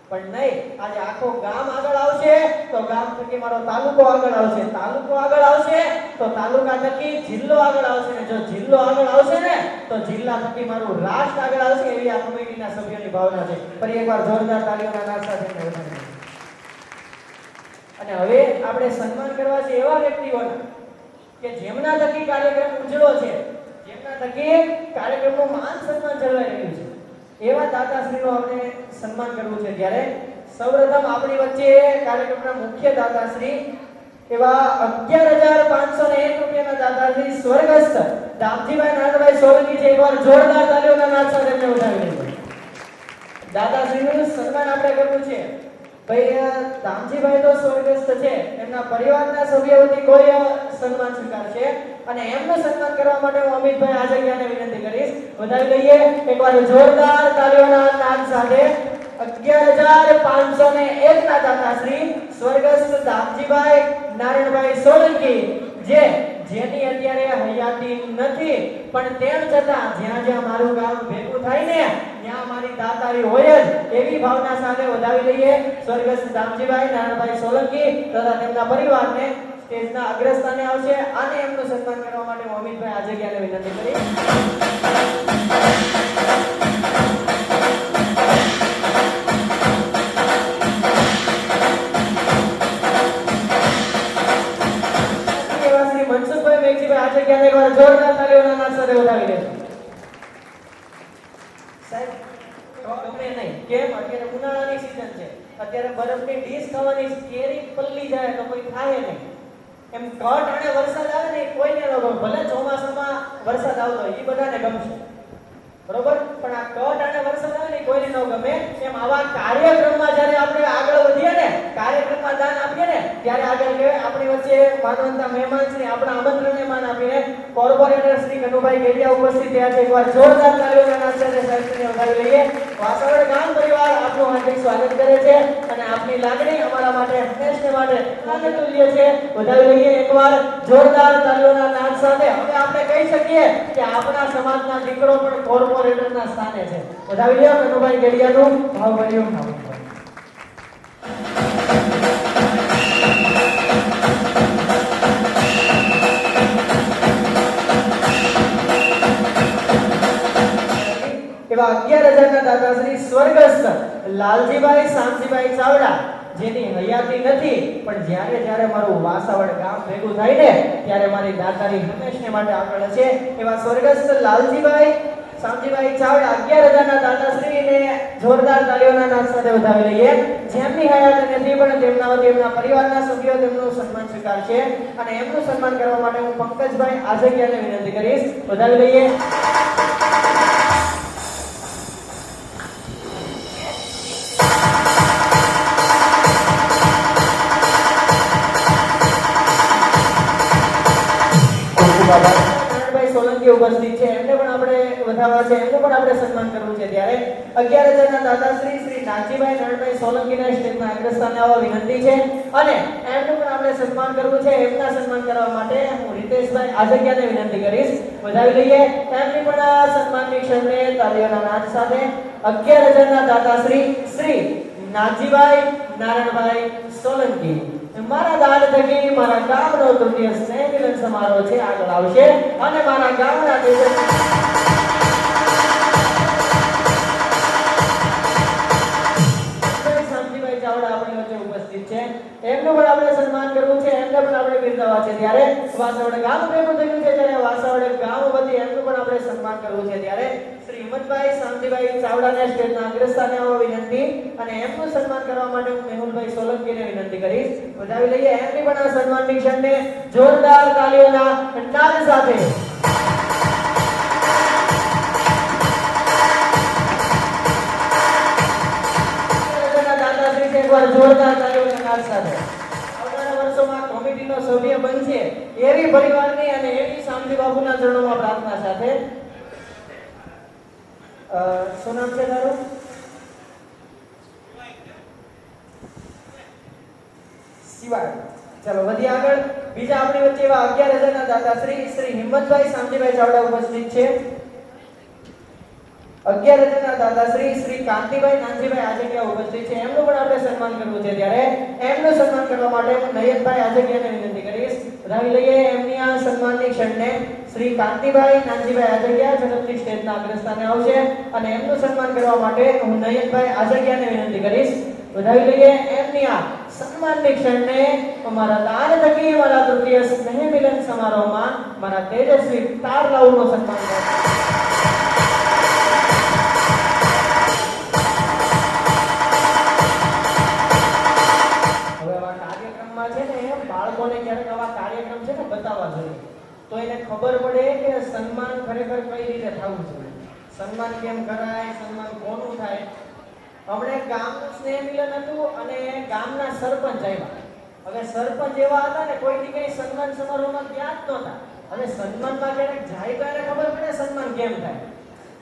પણ નહીં, આજે આખો ગામ આગળ આવશે તો ગામ થકી મારો તાલુકો આગળ આવશે, તાલુકો આગળ આવશે તો તાલુકા થકી જિલ્લો આગળ આવશે, ને જો જિલ્લો આગળ આવશે ને તો જિલ્લા થકી મારું રાષ્ટ્ર આગળ આવશે. એવી આ કમિટીના સભ્યોની ભાવના છે. ફરી એકવાર જોરદાર તાળીઓના નાદ સાથે વધાવીએ. અને હવે આપણે સન્માન કરવા છે એવા વ્યક્તિઓના કે જેમના થકી કાર્યક્રમ ઉજળો છે, જેમના થકી કાર્યક્રમનું માન સન્માન જળવાઈ રહ્યું છે. એવા દાતાશ્રીનું આપણે સન્માન કરવું છે. ત્યારે સૌપ્રથમ આપણી વચ્ચે કાર્યક્રમના મુખ્ય દાતાશ્રી એવા 11,501 રૂપિયાના દાતાશ્રી સ્વર્ગસ્થ દામજીભાઈ નાનભાઈ સોલંકી છે. એકવાર જોરદાર તાળીઓના નાદ સાથે તેમને વધાવી લઈએ. દાતાશ્રીનું સન્માન આપણે કરવું છે. ભાઈ દામજીભાઈ તો સ્વર્ગસ્થ છે, એમના પરિવારના સભ્યો વતી કોઈ સન્માન સ્વીકારશે અને એમનું સન્માન કરવા માટે હું અમિતભાઈ આ જગ્યાને વિનંતી કરીશ. વધાવી લઈએ એકવાર જોરદાર તાળીઓના નાદ સાથે. 11,501 ના દાતાશ્રી સ્વર્ગસ્થ દામજીભાઈ નારાયણભાઈ સોલંકી, જેની અત્યારે હયાતી નથી, પણ તેમ છતાં જ્યાં જ્યાં મારું ગામ ભેગું થાય ને ત્યાં મારી દાતારી હોય જ, એવી ભાવના સાથે વધાવી લઈએ સ્વર્ગસ્થ દામજીભાઈ નારાયણભાઈ સોલંકી તથા તેમના પરિવારને. સ્ટેજના અગ્રસ્થાને આવશે અને એમનું સન્માન કરવા માટે હું અમિતભાઈ આ જગ્યાને વિનંતી કરીશ. જોરદાર તાળીઓના નાદ સાથે વધાવી લેજો. સાહેબ ગમે નહીં કેમ, અત્યારે ઉનાળાની સીઝન છે, અત્યારે બરફની ડીશ ખાવાની, કેરી પલ્લી જાય તો કોઈ ખાય નહીં. એમ કટ અને વરસાદ આવે ને કોઈને ન ગમે. ભલે ચોમાસામાં વરસાદ આવતો હોય એ બધાને ગમશે, બરોબર, પણ આ કટ અને વરસાદ આવે ને કોઈને ન ગમે. એમ આવા કાર્યક્રમમાં જ્યારે આપણે આગળ વધીએ ને, કાર્યક્રમમાં દાન આપીએ ને, ત્યારે આગળ કહેવાય આપણી વચ્ચે માનવંતા મહેમાન શ્રી આપણા આમંત્રણને માન આપીને કોર્પોરેટર શ્રી કનુભાઈ ગેડિયા ઉપસ્થિત થયા છે. એકવાર જોરદાર તાળીઓના નાદ સાથે સાહેબને વધાવી લઈએ. વાસવડ ગામ પરિવાર આપનું હાર્દિક સ્વાગત કરે છે અને આપની લાગણી અમારા માટે હંમેશને માટે અતુલ્ય છે. વધાવી લઈએ એકવાર જોરદાર તાળીઓના નાદ સાથે. હવે આપણે કહી શકીએ કે આપણા સમાજના દીકરો પણ કોર્પોરેટરના સ્થાને છે. વધાવી લ્યો કનુભાઈ ગેડિયાનું ભાવભર્યું નામ. એવા 11,000 ના દાતાશ્રી સ્વર્ગસ્થ લાલજીભાઈ શામજીભાઈ ચાવડા, જેની હયાતી નથી, પણ જ્યારે જ્યારે મારું વાસાવડ ગામ ભેગું થાય ને ત્યારે મારી દાતારી હંમેશને માટે આગળ છે. એવા સ્વર્ગસ્થ લાલજીભાઈ શામજીભાઈ ચાવડા 11,000 ના દાતાશ્રીને જોરદાર તાળીઓના નાદ સાથે વધાવી લઈએ. જેમની હયાતી નથી પણ તેમના પરિવારના સભ્યો તેમનું સન્માન સ્વીકારશે અને એમનું સન્માન કરવા માટે હું પંકજભાઈ આજગિયાને વિનંતી કરીશ. વધાવી લઈએ. નારાયણભાઈ સોલંકી ઉપસ્થિત છે, એમને પણ આપણે વધારવા છે, એમનું પણ આપણે સન્માન કરવું છે. ત્યારે 11,000 ના દાતાશ્રી શ્રી નાનજીભાઈ નારાયણભાઈ સોલંકીના સ્ટેજના અગ્રસ્થાને આવવા વિનંતી છે અને એમનું પણ આપણે સન્માન કરવું છે. એમના સન્માન કરવા માટે હું રીતેશભાઈ આજગિયાને વિનંતી કરીશ. વધાવી લઈએ એમની પણ સન્માનની ક્ષણે તાળીઓના નાદ સાથે. 11,000 ના દાતાશ્રી શ્રી નાનજીભાઈ નારાયણભાઈ સોલંકી, મારા દાન થકી મારા ગામનો તૃતીય સ્નેહ મિલન સમારોહ છે આગળ આવશે અને મારા ગામના શામજીભાઈ ચાવડા આપણી વચ્ચે ઉપસ્થિત છે, એમનું પણ આપણે સન્માન કરવું છે, એમને પણ આપણે બિરદાવવા છે. ત્યારે વાસવડ ગામ ભેગું થયું છે, ત્યારે વાસવડ ગામ વતી એમનું પણ આપણે સન્માન કરવું છે. ત્યારે શ્રી હિંમતભાઈ શાંતિભાઈ ચાવડાને સ્ટેજના અગ્રસ્થાને આવવા વિનંતી અને એમનું સન્માન કરવા માટે હું મેહુલભાઈ સોલંકીને વિનંતી કરીશ. વધાવી લઈએ એમની પણ આ સન્માનની ક્ષણને જોરદાર તાળીઓના નાદ સાથે. દાદાશ્રી એકવાર જોરદાર તાળીઓના નાદ સાથે. આવનારા વર્ષોમાં કમિટીનો સભ્ય બનશે એવી પરિવારની અને એવી શામજી બાપુના ચરણોમાં પ્રાર્થના સાથે. શું નામ છે તારું? શિવાય. ચાલો વધીએ આગળ. બીજા આપણી વચ્ચે એવા 11,000 ના દાતા શ્રી હિંમતભાઈ શામજીભાઈ ચાવડા ઉપસ્થિત છે. 11,000 ના દાતા શ્રી કાંતિભાઈ નાનજીભાઈ આજેગિયા ઉપસ્થિત છે. એમનું પણ આપણે સન્માન કરવું છે. ત્યારે એમનું સન્માન કરવા માટે હું નયનભાઈ આજેગિયાને વિનંતી કરીશ. વધાવી લઈએ એમની આ સન્માનની ક્ષણને. શ્રી કાંતિભાઈ નાનજીભાઈ આજેગિયા ઝડપથી સ્ટેજના અગ્રસ્થાને આવશે અને એમનું સન્માન કરવા માટે હું નયનભાઈ આજેગિયાને વિનંતી કરીશ. વધાવી લઈએ એમની આ સન્માનની ક્ષણને. અમારા દાન થકી મારા તૃતીય સ્નેહ મિલન સમારોહમાં મારા તેજસ્વી તારલાઓનું સન્માન કરો. બાળકોને ક્યારેક આવા કાર્યક્રમ છે ને બતાવવા જોઈએ તો એને ખબર પડે કે સન્માન ખરેખર કઈ રીતે થવું જોઈએ, સન્માન કેમ કરાય, સન્માન કોનું થાય. હમણે ગામનું સ્નેહ મિલન હતું અને ગામના સરપંચ આવ્યા. હવે સરપંચ એવા હતા ને કોઈ કઈ સન્માન સમારોહમાં ગયા જ નહોતા. હવે સન્માનમાં ક્યારેક જાય તો એને ખબર પડે સન્માન કેમ થાય.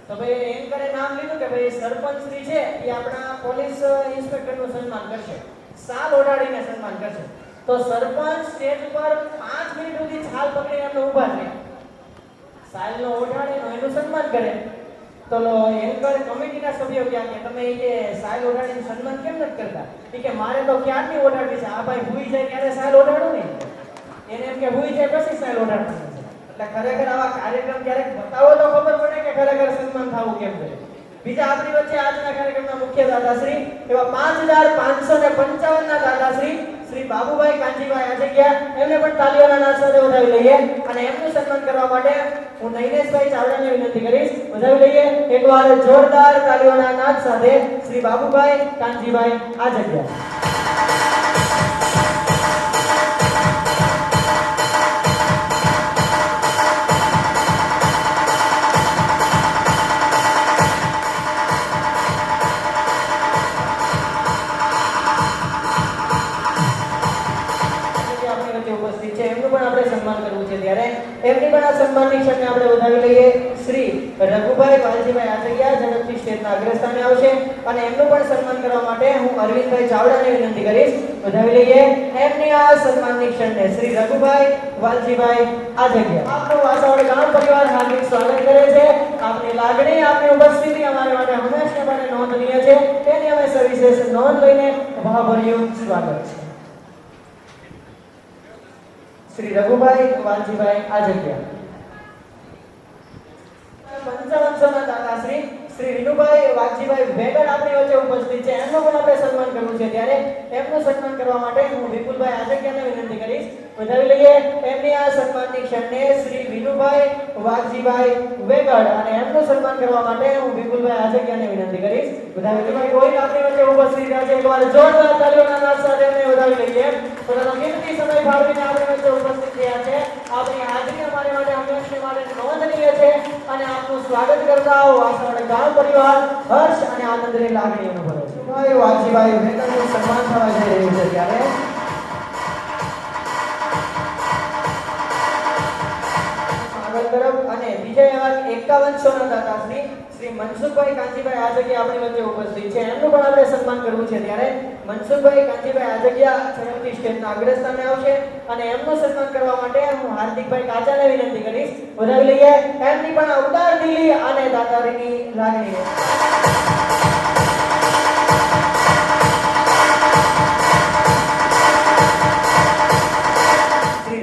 તો ભાઈ એન્કરે નામ લીધું કે ભાઈ સરપંચ શ્રી છે એ આપણા પોલીસ ઇન્સ્પેક્ટરનું સન્માન કરશે, સાલ ઓઢાડીને સન્માન કરશે. તો સરપંચ સ્ટેજ પર 5 મિનિટ સુધી છાલ પકડીને એમને ઊભા રહ્યા, સાલનો ઓઢાડીને એનું સન્માન કરે. તો એન્કર કમિટીના સભ્યો કહ્યા કે તમે એ સાલ ઓઢાડીને સન્માન કેમ નથી કરતા? કે મારે તો ક્યારની ઓઢાડવી છે, આ ભાઈ હુઈ જાય ત્યારે સાલ ઓઢાડું ને, એને એમ કે હુઈ જાય પછી સાલ ઓઢાડવું છે. એટલે ખરેખર આવા કાર્યક્રમ ક્યારેક બતાવો તો ખબર પડે કે ખરેખર સન્માન થવું કેમ છે. બીજા આપણી વચ્ચે આજના કાર્યક્રમના મુખ્ય દાદાશ્રી એવા 5,555 ના દાદાશ્રી શ્રી બાબુભાઈ કાંજીભાઈ આજેગિયા, એમને પણ તાળીઓના નાદ સાથે વધાવી લઈએ અને એમનું સન્માન કરવા માટે હું નૈનેશભાઈ ચાવડાને વિનંતી કરીશ. વધાવી લઈએ એકવાર જોરદાર તાળીઓના નાદ સાથે શ્રી બાબુભાઈ કાંજીભાઈ આજેગિયા. એમની પણ આ સન્માનની ક્ષણને આપણે વધાવી લઈએ. શ્રી રઘુભાઈ વાલજીભાઈ આજેગિયા ઝડપથી સ્ટેજના અગ્રસ્થાને આવશે અને એમનું પણ સન્માન કરવા માટે હું અરવિંદભાઈ ચાવડાને વિનંતી કરીશ. વધાવી લઈએ એમની આ સન્માનની ક્ષણને. શ્રી રઘુભાઈ વાલજીભાઈ આજેગિયા. આપનો વાસવડ ગામ પરિવાર હાર્દિક સ્વાગત કરે છે. આપની લાગણી, આપની ઉપસ્થિતિ અમારા માટે હંમેશા માટે નોંધનીય છે. તેની અમે સવિશેષ નોંધ લઈને ભાવભર્યું સ્વાગત છે. શ્રી રઘુભાઈ વાલજીભાઈ આજેગિયા. 55 ના દાતાશ્રી શ્રી વિનુભાઈ વાઘજીભાઈ વેગડ આપણી વચ્ચે ઉપસ્થિત છે. એમનું પણ આપણે સન્માન કરવું છે. ત્યારે એમનું સન્માન કરવા માટે હું વિપુલભાઈ આજેગિયાને વિનંતી કરીશ. વધાવી લઈએ એમની આ સન્માનની ક્ષણને. શ્રી વિનુભાઈ વાઘજીભાઈ વેગડ અને એમનું સન્માન કરવા માટે હું વિપુલભાઈ આજેગિયાને વિનંતી કરીશ. વધાવી લઈએ કોઈ આપણી વચ્ચે ઉપસ્થિત છે. એકવાર જોરદાર તાળીઓના નાદ સાથે એમને વધાવી લઈએ. પોતાનો કિંમતી સમય ફાળવીને આપણી વચ્ચે ઉપસ્થિત થયા છે. આપણી હાજરી અમારી માટે હંમેશા માટે નોંધનીય છે અને આપનું સ્વાગત કરતા વાસવડ ગામ પરિવાર હર્ષ અને આનંદની લાગણી અનુભવે છે. ભાઈ વાઘજીભાઈ વેગડનું સન્માન થવા જઈ રહ્યું છે. ત્યારે આગળ તરફ અને બીજા એવા 51 ના દાતાશ્રી શ્રી મનસુખભાઈ કાંજીભાઈ આજેગિયા આપણી વચ્ચે ઉપસ્થિત છે. એમનું પણ આપણે સન્માન કરવું છે. ત્યારે મનસુખભાઈ કાંજીભાઈ આજેગિયા ઝડપથી સ્ટેજના અગ્રસ્થાને આવશે અને એમનું સન્માન કરવા માટે હું હાર્દિકભાઈ કાચાને વિનંતી કરીશ. વધાવી લઈએ એમની પણ ઉદાર દિલી અને દાતારીની લાગણી.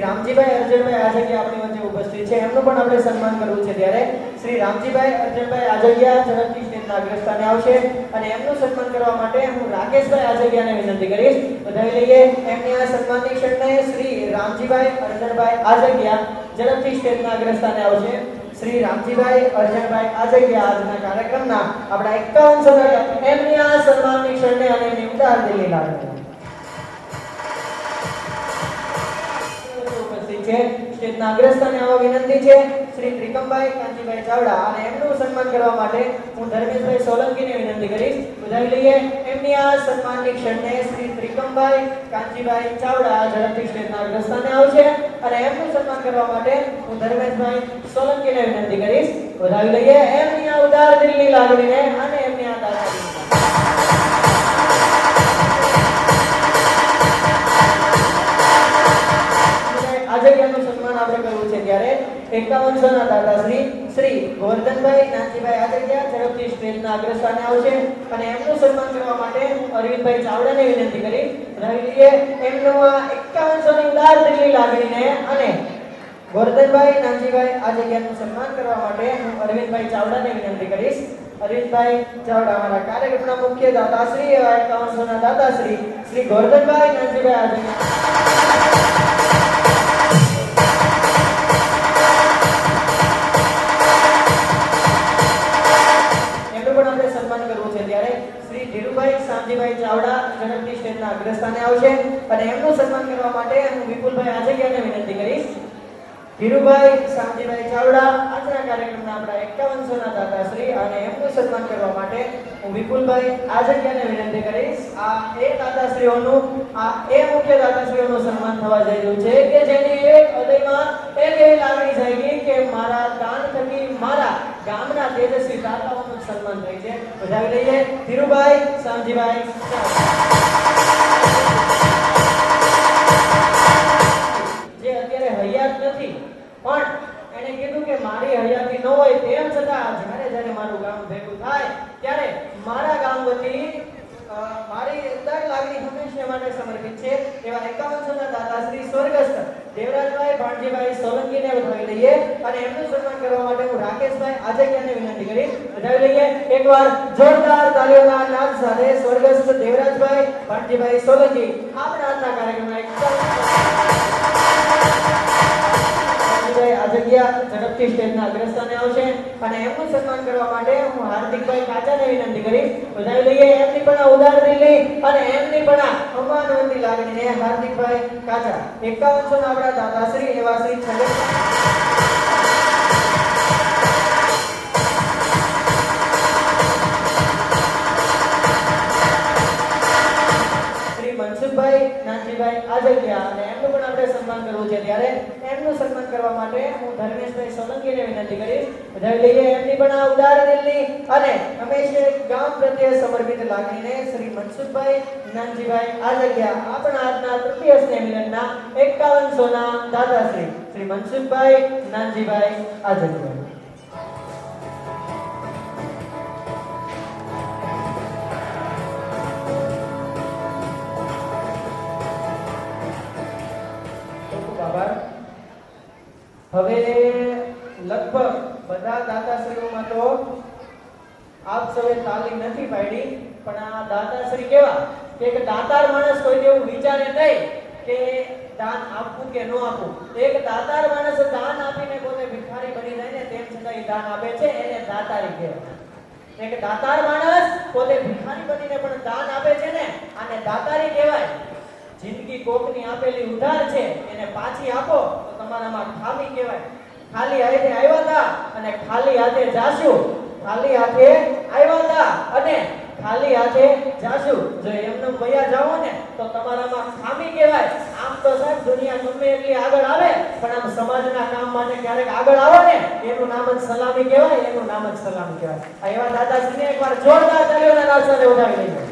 રામજીભાઈ અર્જનભાઈ આજેગિયા આપણી વચ્ચે ઉપસ્થિત છે. એમનું પણ આપણે સન્માન કરવું છે. ત્યારે શ્રી રામજીભાઈ અર્જનભાઈ આજેગિયા ઝડપથી સ્ટેજના અગ્રસ્થાને આવશે અને એમનું સન્માન કરવા માટે હું રાકેશભાઈ આજેગિયાને વિનંતી કરીશ. વધાવી લઈએ એમની આ સન્માનની ક્ષણને. શ્રી રામજીભાઈ અર્જનભાઈ આજેગિયા ઝડપથી સ્ટેજના અગ્રસ્થાને આવશે. શ્રી રામજીભાઈ અર્જણભાઈ આજગિયા આજના કાર્યક્રમના આપણા 51 એમની આ સન્માનની ક્ષણે અને એમની ઉદાર દિલી લાગણી ઉપસ્થિત છે. સ્ટેજના અગ્રસ્થાને આવવા વિનંતી છે શ્રી ત્રિકમભાઈ કાંચીભાઈ ચાવડા અને એમનું સન્માન કરવા માટે હું ધર્મેશભાઈ સોલંકીને વિનંતી કરીશ. વધાવી લઈએ એમની આ સન્માનની ક્ષણને શ્રી ત્રિકમભાઈ કાંચીભાઈ ચાવડા ઝડપથી સ્ટેજના અગ્રસ્થાને આવશે અને એમનું સન્માન કરવા માટે હું ધર્મેશભાઈ સોલંકીને વિનંતી કરીશ. વધાવી લઈએ એમની આ ઉદાર દિલની લાગણીને અને એમની આ દાદાગીરીને. આજગિયાનું સન્માન આપણે કરવું છે ત્યારે 51 ના દાદાશ્રી શ્રી ગોવર્ધનભાઈ નાનજીભાઈ આજગિયા ઝડપથી સ્ટેજના અગ્રસ્થાને આવશે અને એમનું સન્માન કરવા માટે હું અરવિંદભાઈ ચાવડાને વિનંતી કરી વધાવી લઈએ એમનું આ 51 ની ઉદાર દિલની લાગણીને અને ગોવર્ધનભાઈ નાનજીભાઈ આજગિયાનું સન્માન કરવા માટે હું અરવિંદભાઈ ચાવડાને વિનંતી કરીશ. અરવિંદભાઈ ચાવડા અમારા કાર્યક્રમના મુખ્ય દાતાશ્રી એવા 51 ના દાતાશ્રી શ્રી ગોવર્ધનભાઈ નાનજીભાઈ આજગિયા શ્રી ધીરુભાઈ શામજીભાઈ ચાવડા ઝડપથી સ્ટેજના અગ્રસ્થાને આવશે અને એમનું સન્માન કરવા માટે હું વિપુલભાઈ આજગિયાને વિનંતી કરીશ. ધીરુભાઈ શામજીભાઈ ચાવડા આજના કાર્યક્રમના આપણા 51 ના દાતાશ્રી અને એમનું સન્માન કરવા માટે હું વિપુલભાઈ આજગિયાને વિનંતી કરીશ. આ એ દાતાશ્રીઓનું મુખ્ય દાતાશ્રીઓનું સન્માન થવા જઈ રહ્યું છે કે જેની એક હૃદયમાં એક એવી લાગણી જાગી કે મારા દાન થકી મારા ગામના તેજસ્વી દાતાઓનું સન્માન થાય છે. વધાવી લઈએ ધીરુભાઈ શામજીભાઈ જે અત્યારે હયાત નથી પણ એને કીધું કે મારી હયાતી ન હોય તેમ છતાં જ્યારે મારું ગામ ભેગું થાય ત્યારે મારા ગામ વતી મારી ઉદાર લાગણી હંમેશા માટે સમર્પિત છે એવા 51 ના દાતાશ્રી સ્વર્ગસ્થ દેવરાજભાઈ ભાણજીભાઈ સોલંકીને વધાવી લઈએ અને એમનું સન્માન કરવા માટે હું રાકેશભાઈ આજગિયાને વિનંતી કરી વધાવી લઈએ. એકવાર જોરદાર તાળીઓના નાદ સાથે સ્વર્ગસ્થ દેવરાજભાઈ ભાણજીભાઈ સોલંકી આપણા આજના કાર્યક્રમના આજગિયા ઝડપથી સ્ટેજના અગ્રસ્થાને આવશે અને એમનું સન્માન કરવા માટે હું હાર્દિકભાઈ કાચાને વિનંતી કરી વધાવી લઈએ એમની પણ ઉદાર દિલની અને એમની પણ અમ્માનવંતી લાગણીને હાર્દિકભાઈ કાચા 51 ના આપણા દાદાશ્રી એવા શ્રી મનસુખભાઈ નાનજીભાઈ આજગિયા અને એમનું પણ આપણે સન્માન કરવું છે ત્યારે એમનું સન્માન કરવા માટે હું ધર્મેશભાઈ સોલંકીને વિનંતી કરીશ. વધાવી લઈએ એમની પણ આ ઉદાર દિલની અને હંમેશા ગામ પ્રત્યે સમર્પિત લાગણીને શ્રી મનસુખભાઈ નાનજીભાઈ આજગિયા આપણા આજના તૃતીય સ્નેહ મિલનના 51 ના દાદાશ્રી શ્રી મનસુખભાઈ નાનજીભાઈ આજગિયા. હવે લગભગ બધા દાતાશ્રીઓમાં તો આપ સૌએ તાલી નથી પાડી પણ આ દાતાશ્રી કેવા કે એક દાતાર માણસ કોઈ એવું વિચારે નહીં કે દાન આપવું કે ન આપવું. એક દાતાર માણસ દાન આપીને પોતે ભિખારી બની જાય ને તેમ છતાં એ દાન આપે છે એને દાતારી કહેવાય. એક દાતાર માણસ પોતે ભિખારી બનીને પણ દાન આપે છે ને આને દાતારી કહેવાય. જિંદગી કોકની આપેલી ઉધાર છે એને પાછી આપો તો તમારામાં ખામી કહેવાય. ખાલી હાથે આવ્યા હતા અને ખાલી હાથે જાશું. ખાલી હાથે આવ્યા હતા અને ખાલી હાથે જાશું. જો એમને વયા જાઓ ને તો તમારામાં ખામી કહેવાય. આમ તો સાહેબ દુનિયા ગમે એટલી આગળ આવે પણ આમ સમાજના કામ માટે ક્યારેક આગળ આવો ને એનું નામ જ સલામી કહેવાય. એનું નામ જ સલામી કહેવાય. આ એવા દાદાશ્રીને એકવાર જોરદાર તાળીઓના નાદ સાથે વધાવી લઈએ.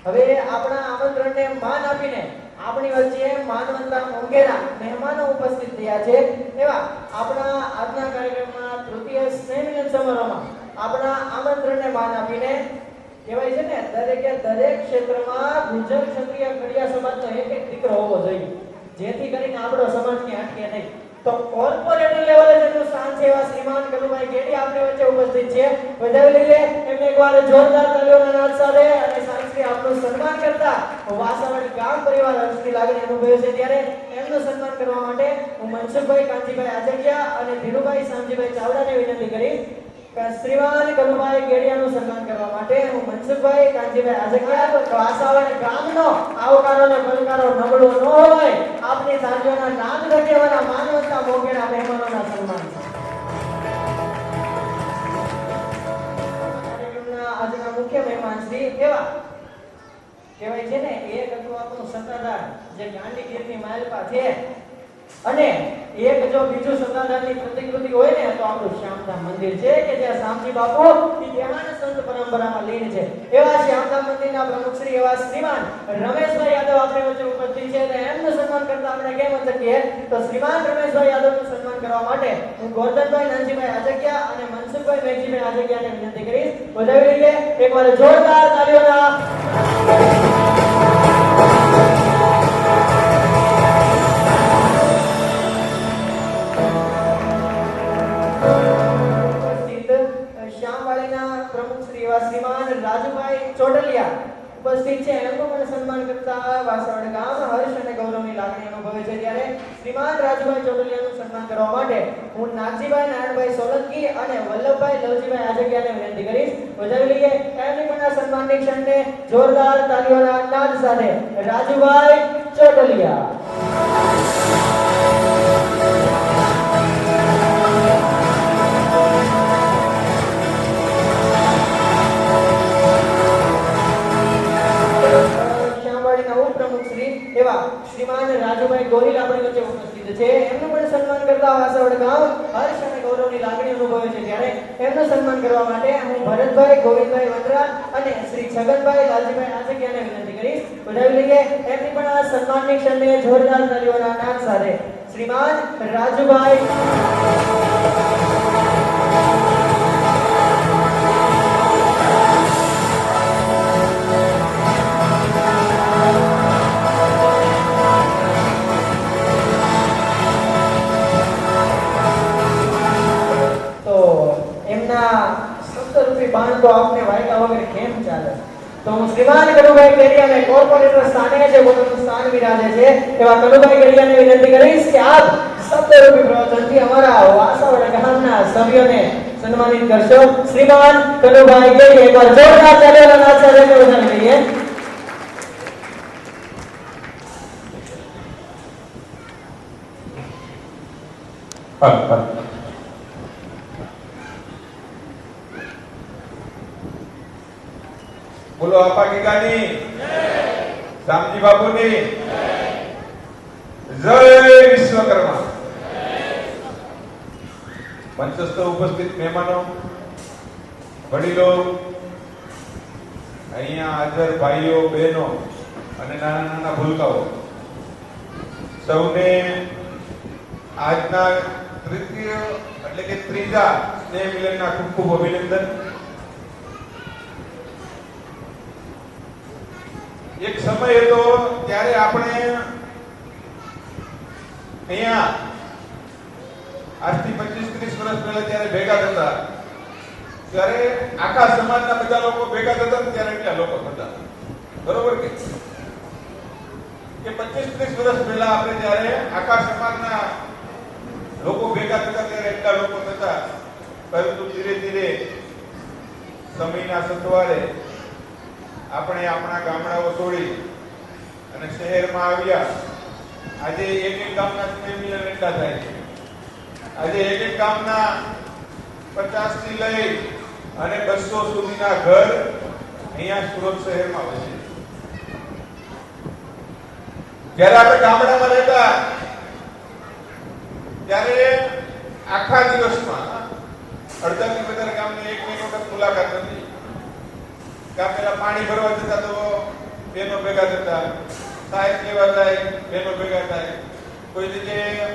હવે આપણા આમંત્રણને માન આપીને આપણી વચ્ચે માનવંતા મોંઘેરા મહેમાનો ઉપસ્થિત થયા છે એવા આપણા આજના કાર્યક્રમમાં તૃતીય સ્નેહ મિલન સમારોહમાં આપણા આમંત્રણને માન આપીને કહેવાય છે ને દરેક ક્ષેત્રમાં ગુજર ક્ષત્રિય કડિયા સમાજનો એક દીકરો હોવો જોઈએ જેથી કરીને આપણો સમાજ ક્યાં અટકે નહીં. તો કોર્પોરેટ લેવલે જેનું સ્થાન છે એવા શ્રીમાન કલુભાઈ ગેડી આપણી વચ્ચે ઉપસ્થિત છે. વધાવી લઈએ એમને એકવાર જોરદાર તાળીઓના નાદ સાથે અને શ્રી આપનું સન્માન કરતા વાસાવડ ગામ પરિવાર હર્ષની લાગણી અનુભવે છે ત્યારે એમનું સન્માન કરવા માટે હું મનસુખભાઈ કાંજીભાઈ આજગિયા અને ધીરુભાઈ શામજીભાઈ ચાવડાને વિનંતી કરીશ કે શ્રીમાન કનુભાઈ ગેડિયાનું સન્માન કરવા માટે હું મનસુખભાઈ કાંજીભાઈ આજગિયા વાસાવડ ગામનો આવકારો અને પલકારો નબળો ન હોય આપની તાળીઓના નાદ રખેવાના માનવતા મોગેના મહેમાનોના સન્માન છે. આજના મુખ્ય મહેમાન શ્રી એવા કહેવાય છે ને એક હતું આપણું સત્તાધાર જે ગાંધી ગીરની માલપા છે અને એક જો બીજું સત્તાધારની પ્રતિકૃતિ હોય ને તો આપણું શ્યામધામ મંદિર છે કે જ્યાં શામજી બાપુ ધ્યાન સંત પરંપરામાં લીન છે. એવા શ્યામધામ મંદિરના પ્રમુખ શ્રી એવા શ્રીમાન રમેશભાઈ યાદવ આપણી વચ્ચે ઉપસ્થિત છે અને એમનું સન્માન કરતા આપણે કેમ શકીએ તો શ્રીમાન રમેશભાઈ યાદવનું સન્માન કરવા માટે હું ગોરધનભાઈ નાનજીભાઈ આજગિયા અને મનસુખભાઈ મેઘજીભાઈ આજગિયાને વિનંતી કરીશ. વધાવી લઈએ એકવાર જોરદાર તાળીઓના શ્રીમાન રાજુભાઈ ચોટલિયા ઉપસ્થિત છે એમનું પણ સન્માન કરતા વાસવડ ગામ હર્ષ અને ગૌરવની લાગણી અનુભવે છે ત્યારે શ્રીમાન રાજુભાઈ ચોટલિયાનું સન્માન કરવા માટે હું નાગજીભાઈ નારાયણભાઈ સોલંકી અને વલ્લભભાઈ લવજીભાઈ આજગિયાને વિનંતી કરીશ. વધાવી લઈએ એમની પણ આ સન્માનની ક્ષણને જોરદાર તાળીઓના નાદ સાથે રાજુભાઈ ચોટલિયા. એવા શ્રીમાન રાજુભાઈ ગોહિલ આપણી વચ્ચે ઉપસ્થિત છે એમનું પણ સન્માન કરતા વાસવડ ગામ હર્ષ અને ગૌરવની લાગણી અનુભવે છે ત્યારે એમનું સન્માન કરવા માટે હું ભરતભાઈ ગોવિંદભાઈ વંદરા અને શ્રી છગનભાઈ લાલજીભાઈ આજગિયાને વિનંતી કરીશ. વધાવી લઈએ એમની પણ આ સન્માનની ક્ષણને જોરદાર તાળીઓના નાદ સાથે શ્રીમાન રાજુભાઈ તો આપને વાયકા વગર કેમ ચાલે તો હું શ્રીમાન કનુભાઈ ગેડિયાને કોર્પોરેટર સ્થાને છે પોતાનું સ્થાન બિરાજે છે એવા કનુભાઈ ગેડિયાને વિનંતી કરીશ કે આપ શબ્દરૂપી પ્રવચનથી અમારા વાસાવડ ગામના સભ્યોને સન્માનિત કરશો. શ્રીમાન કનુભાઈ ગેડિયા એકવાર જોરદાર તાળીઓના નાદ સાથે વધાવી લઈએ. બોલો આપા ગીગાની શામજી બાપુની જય વિશ્વકર્મા. મંચસ્થ ઉપસ્થિત મહેમાનો, વડીલો, અહીંયા હાજર ભાઈઓ બહેનો અને નાના નાના ભૂલકાઓ સૌને આજના તૃતીય એટલે કે ત્રીજા સ્નેહ મિલનના ખૂબ ખૂબ અભિનંદન. એક સમય હતો ત્યારે આપણે અહીંયા આજથી 25-30 વર્ષ પહેલા જ્યારે ભેગા થતા ત્યારે આખા સમાજના બધા લોકો ભેગા થતા ત્યારે એટલા લોકો થતા. બરોબર કે 25-30 વર્ષ પહેલા આપણે જ્યારે આખા સમાજના લોકો ભેગા થતા ત્યારે એટલા લોકો થતા. પરંતુ ધીરે ધીરે સમયના સથવારે આપણે આપણા ગામડાઓ છોડી અને શહેરમાં આવ્યા. આજે એક એક ગામના સ્નેહ મિલન એટલા થાય છે. આજે એક એક ગામના 50 થી લઈ અને 200 સુધીના ઘર અહીંયા સુરત શહેરમાં વસે. જ્યારે આપણે ગામડામાં રહેતા ત્યારે આખા દિવસમાં અડધાથી વધારે ગામની એક વખત મુલાકાત નથી. ગામ પેલા પાણી ભરવા જતા તો બહેનો ભેગા થતા, સાહેબ લેવા જાય બહેનો ભેગા થાય, કોઈ જગ્યાએ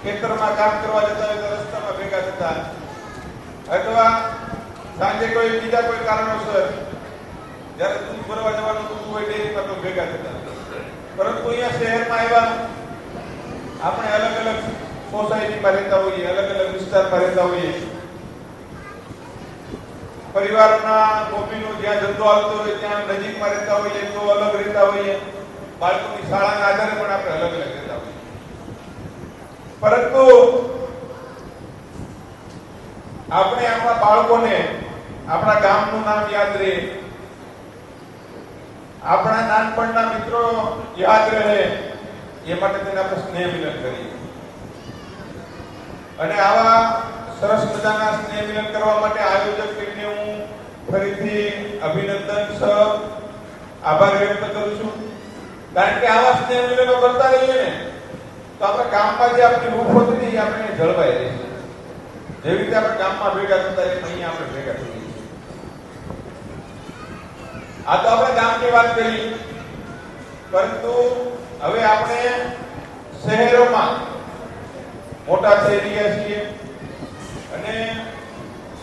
ખેતરમાં કામ કરવા જતા હોય તો રસ્તામાં ભેગા થતા, અથવા સાંજે કોઈ બીજા કોઈ કારણોસર જ્યારે દૂધ ભરવા જવાનું હતું કોઈ ડેરીમાં તો ભેગા થતા. પરંતુ અહીંયા શહેરમાં આવ્યા આપણે અલગ અલગ સોસાયટીમાં રહેતા હોઈએ, અલગ અલગ વિસ્તારમાં રહેતા હોઈએ. પરિવારના કોબીનો જ્યાં ધંધો આવતો હોય ત્યાં નજીકમાં રહેતા હોઈએ તો અલગ રહેતા હોઈએ, બાળકોની શાળાના આધારે પણ આપણે અલગ અલગ રહેતા હોઈએ. પરંતુ આપણે આપણા બાળકોને આપણા ગામનું નામ યાદ રહે, આપણા નાનપણના મિત્રો યાદ રહે, એ માટે તેને આપણે સ્નેહ મિલન કરીએ. અને આવા સરસ મજાના સ્નેહ મિલન કરવા માટે આયોજક ટીમને હું ફરીથી અભિનંદન સહ આભાર વ્યક્ત કરું છું. કારણ કે આવા સ્નેહ મિલનો કરતા રહીએ ને તો આપણા ગામમાં જે આપણી રૂપ હતી એ આપણે જળવાઈ રહેશે. જેવી રીતે આપણે ગામમાં ભેગા થતા રહીએ અહીંયા આપણે ભેગા થઈએ છીએ. આ તો આપણે ગામની વાત કરી, પરંતુ હવે આપણે શહેરોમાં મોટા થઈ રહ્યા છીએ અને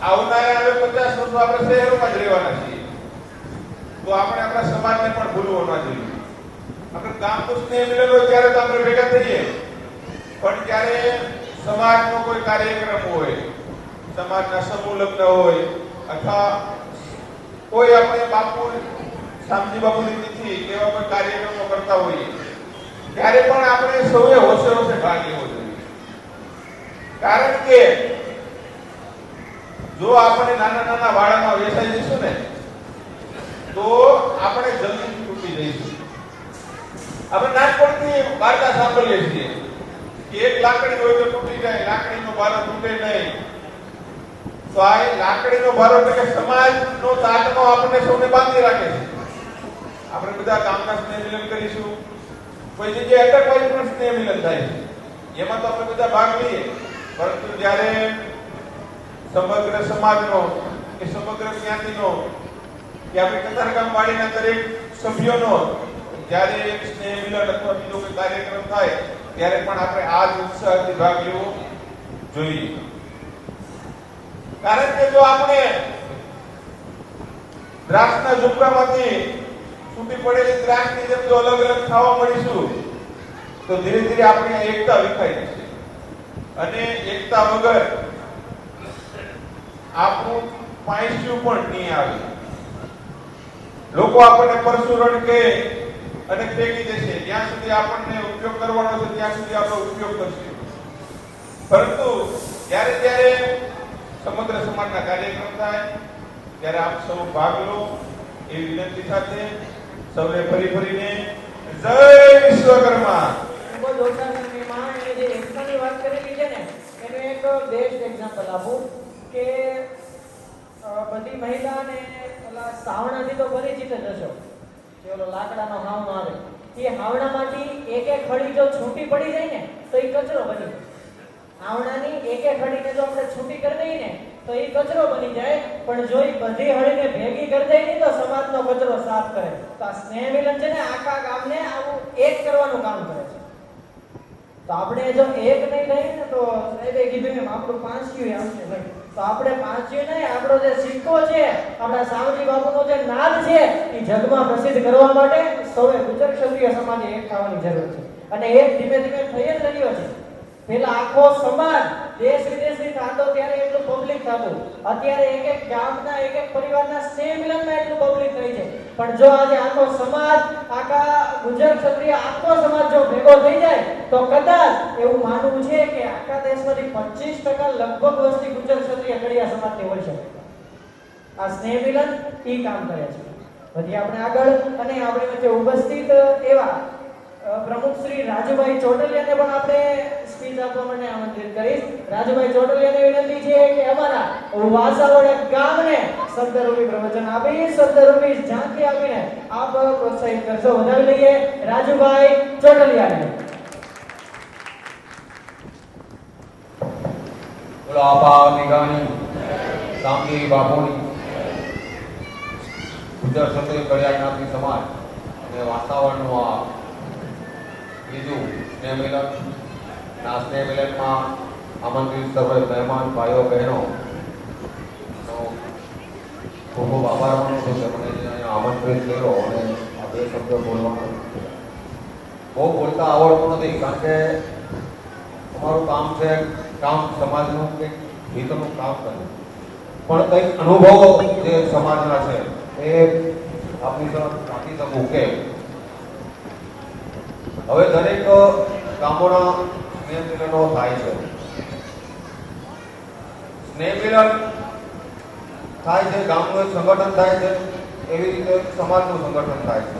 આવનારા હવે 50 વર્ષ આપણે શહેરોમાં જ રહેવાના છીએ. તો આપણે આપણા સમાજને પણ ભૂલવો ન જોઈએ. આપણે ગામનું સ્નેહ મિલન હોય ત્યારે તો આપણે ભેગા થઈએ, પણ જ્યારે સમાજનો કોઈ કાર્યક્રમ હોય, સમાજના સમૂહ લગ્ન હોય અથવા કોઈ આપણે બાપુ શામજી બાપુની તિથિ એવા કોઈ કાર્યક્રમો કરતા હોઈએ ત્યારે પણ આપણે સૌએ હોશે હોશે ભાગ લેવો જોઈએ. કારણ કે જો આપણે નાના નાના વાડામાં વેચાઈ જઈશું ને તો આપણે જલ્દી તૂટી જઈશું. આપણે નાનપણથી વાર્તા સાંભળીએ છીએ કે એક લાકડી હોય તો તૂટી જાય, લાકડીનો બારો તૂટે નહીં. તો આ લાકડીનો બારો એટલે કે સમાજનો તાતનો આપણને સૌને બાંધી રાખે છે. આપણે બધા ગામના સ્નેહ મિલન કરીશું, કોઈ જગ્યાએ અટકવાય પણ સ્નેહ મિલન થાય છે, એમાં તો આપણે બધા ભાગ લઈએ. પરંતુ જ્યારે સમગ્ર સમાજનો કે સમગ્ર જ્ઞાતિનો કે આપણી કતારગામ વાડીના દરેક સભ્યોનો જ્યારે એક સ્નેહ મિલન અથવા બીજો કોઈ કાર્યક્રમ થાય ત્યારે પણ આપણે આ જ ઉત્સાહથી ભાગ લેવો જોઈએ. કારણ કે જો આપણે દ્રાક્ષના ઝૂંપડામાંથી છૂટી પડેલી દ્રાક્ષની જેમ જો અલગ અલગ ખાવા મળીશું તો ધીરે ધીરે આપણી એકતા વિખાઈ જશે અને એકતા વગર આપણું પાયસ્યું પણ નહીં આવે. લોકો આપણને પરશુરણ કહે અને ફેંકી દેશે. જ્યાં સુધી આપણને ઉપયોગ કરવાનો છે ત્યાં સુધી આપણો ઉપયોગ કરશે. પરંતુ જ્યારે જ્યારે સમગ્ર સમાજના કાર્યક્રમ થાય ત્યારે આપ સૌ ભાગ લો એવી વિનંતી સાથે સૌને ફરી ફરીને જય વિશ્વકર્મા. ખૂબ જ ઓછા સમયમાં એ જે એકતાની વાત કરેલી છે ને એનું એક બેસ્ટ એક્ઝામ્પલ આપું કે બધી મહિલાને ઓલા સાવણાથી તો પરિચિત જ હશો, જે ઓલો લાકડાનો હાવણો આવે, એ હાવણામાંથી એક એક ખડી જો છૂટી પડી જાય ને તો એ કચરો બની જાય. હાવણાની એક એક હળીને જો આપણે છૂટી કરી દઈએ ને તો એ કચરો બની જાય, પણ જો એ બધી હળીને ભેગી કરી દઈએ ને તો સમાજનો કચરો સાફ કરે. તો આ સ્નેહ મિલન છે ને આખા ગામને આવું એક કરવાનું કામ કરે છે. તો આપણે જો એક નહીં રહીએ ને તો સાહેબે કીધું એમ આપણું પાંચિયું આવશે ભાઈ. તો આપણે પાંચિયું નહીં, આપણો જે સિક્કો છે, આપણા સાવજી બાપુનો જે નાદ છે એ જગમાં પ્રસિદ્ધ કરવા માટે સૌએ ગુજર ક્ષત્રિય સમાજે એક થવાની જરૂર છે. અને એક ધીમે ધીમે થઈ જ રહ્યો છે. પેલા આખો સમાજ દેશ વિદેશથી થતો ત્યારે એટલું પબ્લિક થતું, અત્યારે એક એક ગામના એક એક પરિવારના સ્નેહ મિલનમાં એટલું પબ્લિક થઈ છે. પણ જો આજે આખો સમાજ, આખા ગુજર ક્ષત્રિય આખો સમાજ જો ભેગો થઈ જાય તો કદાચ એવું માનવું છે કે આખા દેશમાંથી 25% લગભગ વસ્તી ગુજર ક્ષત્રિય કડિયા સમાજની હોય છે. આ સ્નેહ મિલન ઈ કામ કરે છે. પછી આપણે આગળ અને આપણી વચ્ચે ઉપસ્થિત એવા પ્રમુખ શ્રી રાજુભાઈ ચોટલિયાને પણ આપણે સ્પીચ આપવા માટે આમંત્રિત કરીશ. રાજુભાઈ ચોટલિયાને વિનંતી છે કે અમારા વાસાવડ ગામને શબ્દરૂપી પ્રવચન આપી, શબ્દરૂપી ઝાંખી આપીને આપ પ્રોત્સાહિત કરશો. વધાવી લઈએ રાજુભાઈ ચોટલિયાને. બોલો આપા નિગાની શામજી બાપુની ગુજર ક્ષત્રિય કડિયા જ્ઞાતિ સમાજ અને વાતાવરણનું આ બીજું સ્નેહ મિલન. આ સ્નેહ મિલનમાં આમંત્રિત સર્વે મહેમાન ભાઈઓ બહેનો ખૂબ ખૂબ આભાર માનું છું કે મને અહીંયા આમંત્રિત કર્યો અને આ બે શબ્દ બોલવાનો. બહુ બોલતા આવડતું નથી કારણ કે અમારું કામ છે કામ સમાજનું કે હિતનું કામ કરવું. પણ કંઈક અનુભવો જે સમાજના છે એ આપની સાથે રાખી શકું કે હવે દરેક ગામોના સ્નેહ મિલનો થાય છે. સ્નેહ મિલન થાય છે, ગામનું એક સંગઠન થાય છે, એવી રીતે સમાજનું સંગઠન થાય છે.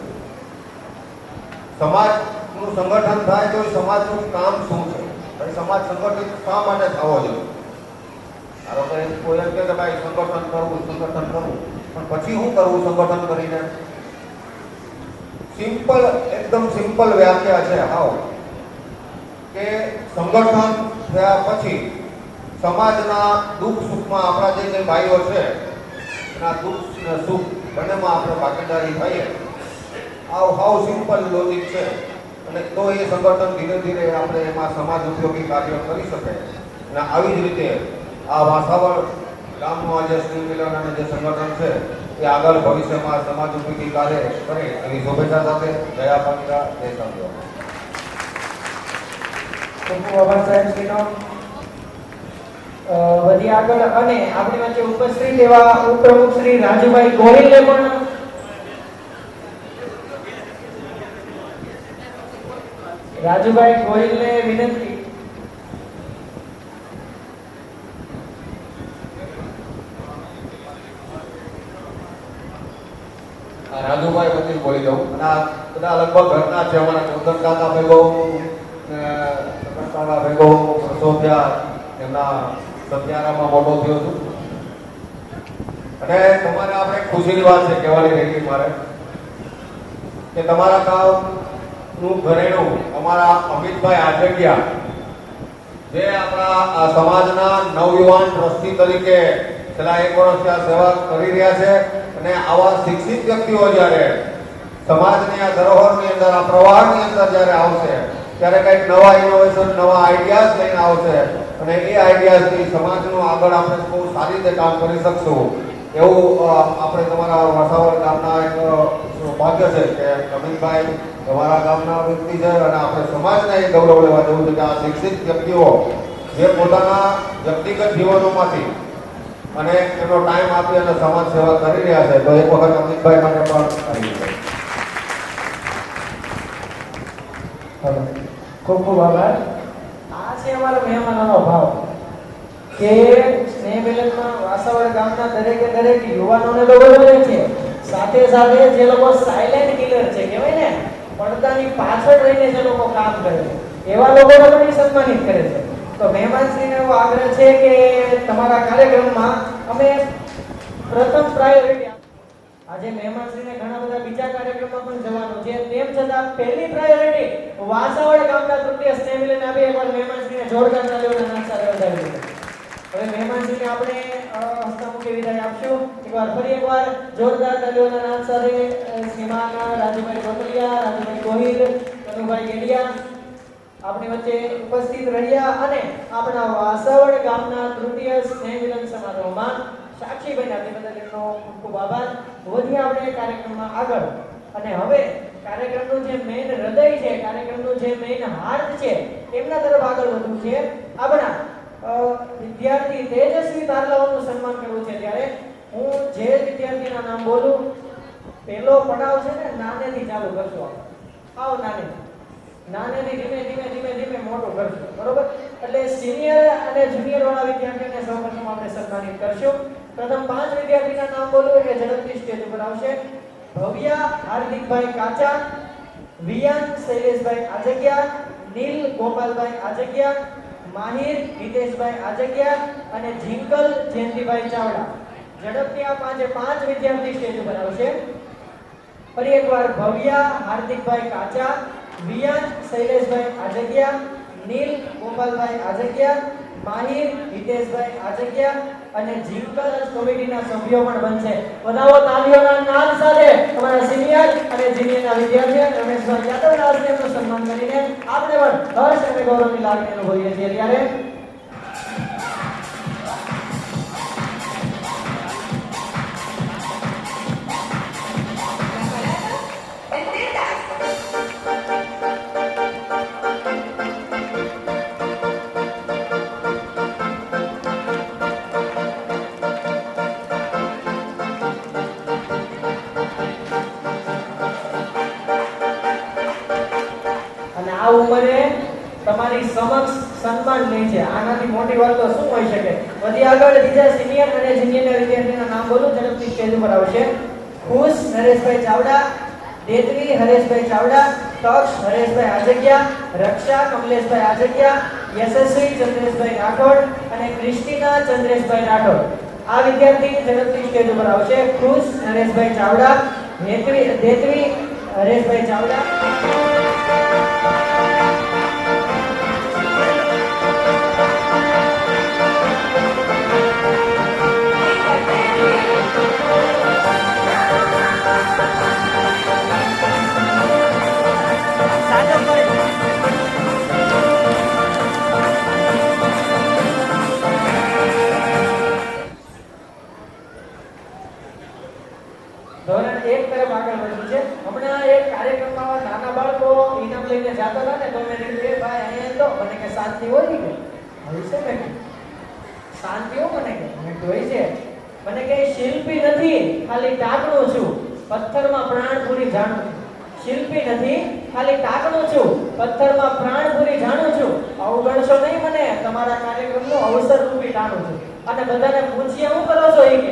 સમાજનું સંગઠન થાય તો સમાજનું કામ શું છે, ભાઈ સમાજ સંગઠિત શા માટે થવો જોઈએ? ધારો કે કોઈ એમ કે ભાઈ સંગઠન કરવું, પણ પછી શું કરવું સંગઠન કરીને? સિમ્પલ, એકદમ સિમ્પલ વ્યાખ્યા છે હાવ કે સંગઠન થયા પછી સમાજના દુઃખ સુખમાં આપણા જે કંઈ ભાઈઓ છે એના દુઃખ અને સુખ બંનેમાં આપણે ભાગીદારી થઈએ. હાવ સિમ્પલ લોજિક છે. અને તો એ સંગઠન ધીરે ધીરે આપણે એમાં સમાજ ઉપયોગી કાર્ય કરી શકે. અને આવી જ રીતે આ વાસાવળ ગામનું આ જે સ્નેહ મિલન અને જે સંગઠન છે એ આગળ ભવિષ્યમાં સમાજ ઉપયોગી કાર્ય કરે એવી શુભેચ્છા સાથે જયા પાંગરા, જય સંતો. ખૂબ ખૂબ આભાર સાહેબ શ્રીનો. વધી આગળ અને આપણી વચ્ચે ઉપસ્થિત એવા ઉપપ્રમુખ શ્રી રાજુભાઈ ગોહિલને પણ રાજુભાઈ ગોહિલને વિનંતી. રાજુભાઈ પછી બોલી દઉં. અને આ બધા લગભગ ઘરના છે. અમારા ચૌધર કાકા ભેગો, કાકા ભેગો સોફિયા એમના સત્યારામાં મોટો થયો છું. અને તમારે આપણે ખુશીની વાત છે કહેવાની રહી ગઈ મારે કે તમારા ગામનું ઘરેણું અમારા અમિતભાઈ આજગિયા જે આપણા આ સમાજના નવયુવાન ટ્રસ્ટી તરીકે છેલ્લા 1 વર્ષથી આ સેવા કરી રહ્યા છે. અને આવા શિક્ષિત વ્યક્તિઓ જ્યારે સમાજની આ ધરોહરની અંદર, આ પ્રવાહની અંદર જ્યારે આવશે ત્યારે કંઈક નવા ઇનોવેશન, નવા આઈડિયાઝ લઈને આવશે. અને એ આઈડિયાઝથી સમાજનું આગળ આપણે બહુ સારી રીતે કામ કરી શકશું એવું આપણે તમારા વાસાવળ ગામના એક ભાગ્ય છે કે અમિતભાઈ તમારા ગામના વ્યક્તિ છે. અને આપણે સમાજને એ ગૌરવ લેવા જેવું છે કે આ શિક્ષિત વ્યક્તિઓ જે પોતાના વ્યક્તિગત જીવનોમાંથી અને એનો ટાઈમ આપી અને સમાજ સેવા કરી રહ્યા છે. તો એક વખત અમિતભાઈ માટે પણ કરી છે. ખૂબ ખૂબ આભાર. આ છે અમારા મહેમાનોનો ભાવ કે સ્નેહ મિલનમાં વાસાવળ ગામના દરેકે દરેક યુવાનોને તો બોલાવે છે, સાથે સાથે જે લોકો સાયલેન્ટ કિલર છે કહેવાય ને, પડદાની પાછળ રહીને જે લોકો કામ કરે છે એવા લોકોને પણ સન્માનિત કરે છે. તો મહેમાનશ્રીને એવો આગ્રહ છે કે તમારા કાર્યક્રમમાં અમે પ્રથમ પ્રાયોરિટી, આજે મહેમાનશ્રીને ઘણા બધા બીજા કાર્યક્રમમાં પણ જવાનું છે, તેમ છતાં પહેલી પ્રાયોરિટી વાસાવળ ગામના તૃતીય સ્નેહ મિલન આપી. એકવાર મહેમાનશ્રીને જોરદાર તાળીઓના નાદ સાથે વધાવી દો. હવે મહેમાનશ્રીને આપણે હસ્તામુખી વિદાય આપશું. ફરી એકવાર જોરદાર તાળીઓના નાદ સાથે શ્રીમાન રાજુભાઈ ગોતલિયા, રાજુભાઈ ગોહિલ, કનુભાઈ ગેડિયા આપણી વચ્ચે ઉપસ્થિત રહ્યા અને આપણા વાસાવળ ગામના તૃતીય સ્નેહ મિલન સમારોહમાં સાક્ષી બન્યા તે બદલ એમનો ખૂબ ખૂબ આભાર. વધીએ આપણે કાર્યક્રમમાં આગળ. અને હવે કાર્યક્રમનું જે મેઇન હૃદય છે, કાર્યક્રમનું જે મેઇન હાર્ટ છે, તેમના તરફ આગળ વધવું છે. આપણા વિદ્યાર્થી તેજસ્વી તારલાઓનું સન્માન કરવું છે. ત્યારે હું જે વિદ્યાર્થીના નામ બોલું, પહેલો પડાવ છે ને નાનેથી ચાલુ કરશો. આવો નાનેથી ધીમે ધીમે મોટું કરશું, બરોબર? એટલે સિનિયર અને જુનિયર વાળા વિદ્યાર્થીઓને સૌપ્રથમ આપણે સન્માનિત કરશું. પ્રથમ 5 વિદ્યાર્થીના નામ બોલું એટલે ઝડપથી સ્ટેજ ઉપર આવશે. ભવ્યા હાર્દિકભાઈ કાચા, વિયાન શૈલેષભાઈ આજગિયા, નીલ ગોપાલભાઈ આજગિયા, માહિર હિતેશભાઈ આજગિયા અને જીંકલ જયંતિભાઈ ચાવડા. ઝડપથી આ 5 વિદ્યાર્થી સ્ટેજ ઉપર આવશે. ફરી એકવાર ભવ્યા હાર્દિકભાઈ કાચા, વિયાન શૈલેષભાઈ આજગિયા, નીલ ગોપાલભાઈ આજગિયા, માહિર હિતેશભાઈ આજગિયા અને જીંકલ કમિટીના સભ્યો પણ બનશે. વધાવો તાળીઓના નાદ સાથે તમારા સિનિયર અને જુનિયરના વિદ્યાર્થીઓ રમેશભાઈ યાદવરાજને એમનું સન્માન કરીને આપણે પણ હર્ષ અને ગૌરવની લાગણી અનુભવીએ છીએ. ત્યારે અને આ ઉંમરે તમારી સમક્ષ સન્માન લે છે. આનાથી મોટી વાત તો શું હોઈ શકે? વધી આગળ બીજા સિનિયર અને જુનિયર વિદ્યાર્થીના નામ બોલું, ઝડપથી સ્ટેજ ઉપર આવશે. ખુશ નરેશભાઈ ચાવડા, દેતવી હરેશભાઈ ચાવડા, તક્ષ હરેશભાઈ આજગિયા, રક્ષા કમલેશભાઈ આજગિયા, યશસ્વી ચંદ્રેશભાઈ રાઠોડ અને ક્રિસ્ટીના ચંદ્રેશભાઈ રાઠોડ. આ વિદ્યાર્થી ઝડપથી સ્ટેજ ઉપર આવશે. ખુશ નરેશભાઈ ચાવડા, દેતવી હરેશભાઈ ચાવડા. ધોરણ 1 તરફ આગળ વધ્યું છે. હમણાં એક કાર્યક્રમમાં નાના બાળકો ઇનામ લઈને જતા હતા ને, તો મેં કીધું એ ભાઈ અહીંયા તો મને કે શાંતિ હોય ને, કે હવે છે મેં શાંતિ હો મને કે મેં જોઈ છે. મને કે શિલ્પી નથી, ખાલી ટાંકણું છું, પથ્થરમાં પ્રાણ પૂરી જાણું છું. શિલ્પી નથી, ખાલી ટાંકણું છું, પથ્થરમાં પ્રાણ પૂરી જાણું છું. અવગણશો નહીં મને, તમારા કાર્યક્રમનું અવસર રૂપી ટાણું છું. અને બધાને પૂછીએ શું કરો છો? એ કે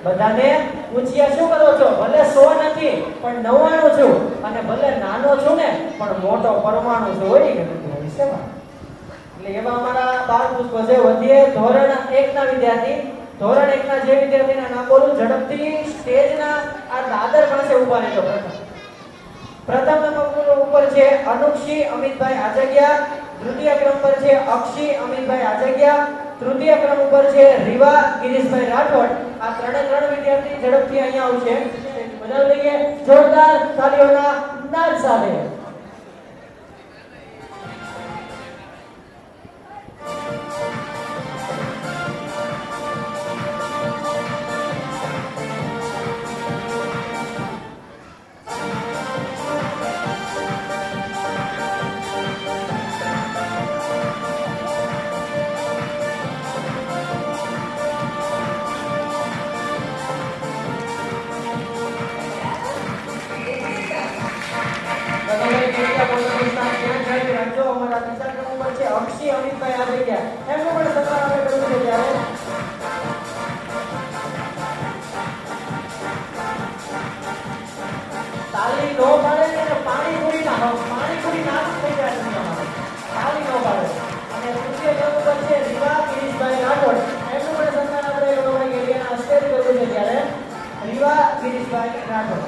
બધાને પૂછીએ શું કરો છો? ભલે 100 નથી પણ 99 છું, અને ભલે નાનો છું ને પણ મોટો પરમાણુ છું. હોય કે નથી છે? એટલે એવા અમારા બાળ પુષ્પો છે. વધીએ ધોરણ 1 ના વિદ્યાર્થી. ધોરણ 1 ના જે વિદ્યાર્થીના નામ બોલું, ઝડપથી સ્ટેજના આ દાદર પાસે ઊભા રહેજો. પ્રથમ નંબર ઉપર છે અનુક્ષી અમિતભાઈ આજગિયા, દ્વિતીય ક્રમ પર છે અક્ષી અમિતભાઈ આજગિયા, તૃતીય ક્રમ ઉપર છે રીવા ગિરીશભાઈ રાઠોડ. આ ત્રણ વિદ્યાર્થી ઝડપથી અહીંયા આવશે. બધા લઈએ જોરદાર તાળીઓના નાદ સાથે. અક્ષી અમિતભાઈ આવી ગયા, એમનું પણ સન્માન આપણે કર્યું છે. ત્યારે તાલી નો પાડે ને પાણીપુરી ના થઈ જાય છે. તાલી નો પાડે. અને તૃતીય ક્રમ ઉપર છે રીવા ગિરીશભાઈ રાઠોડ, એમનું પણ સન્માન આપણે ગણોભાઈ ગેડિયાના હસ્તે કર્યું છે. ત્યારે રીવા ગિરીશભાઈ રાઠોડ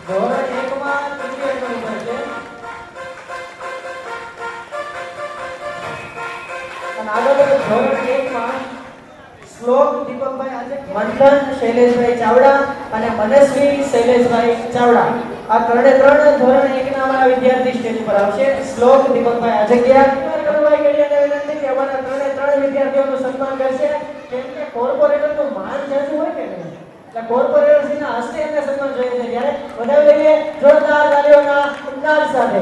ધોરણ 1 માં તૃતીય ક્રમ ઉપર છે. આગળ ધોરણ 1 માં શ્લોક દીપકભાઈ આજગિયા, મંથન શૈલેશભાઈ ચાવડા અને મનસ્વી શૈલેશભાઈ ચાવડા. આ ત્રણે ત્રણ ધોરણ 1 ના અમારા વિદ્યાર્થી સ્ટેજ પર આવશે. શ્લોક દીપકભાઈ આજગિયા, ગણભાઈ ગેડિયાને વિનંતી કે અમારા ત્રણ વિદ્યાર્થીઓનું સન્માન કરશે. કેમ કે કોર્પોરેટરનું માન જાજુ હોય કે નહીં, એટલે કોર્પોરેટરના હસ્તે એમને સન્માન જોઈએ છે. ત્યારે વધાવી લઈએ જોરદાર તાળીઓના નાદ સાથે.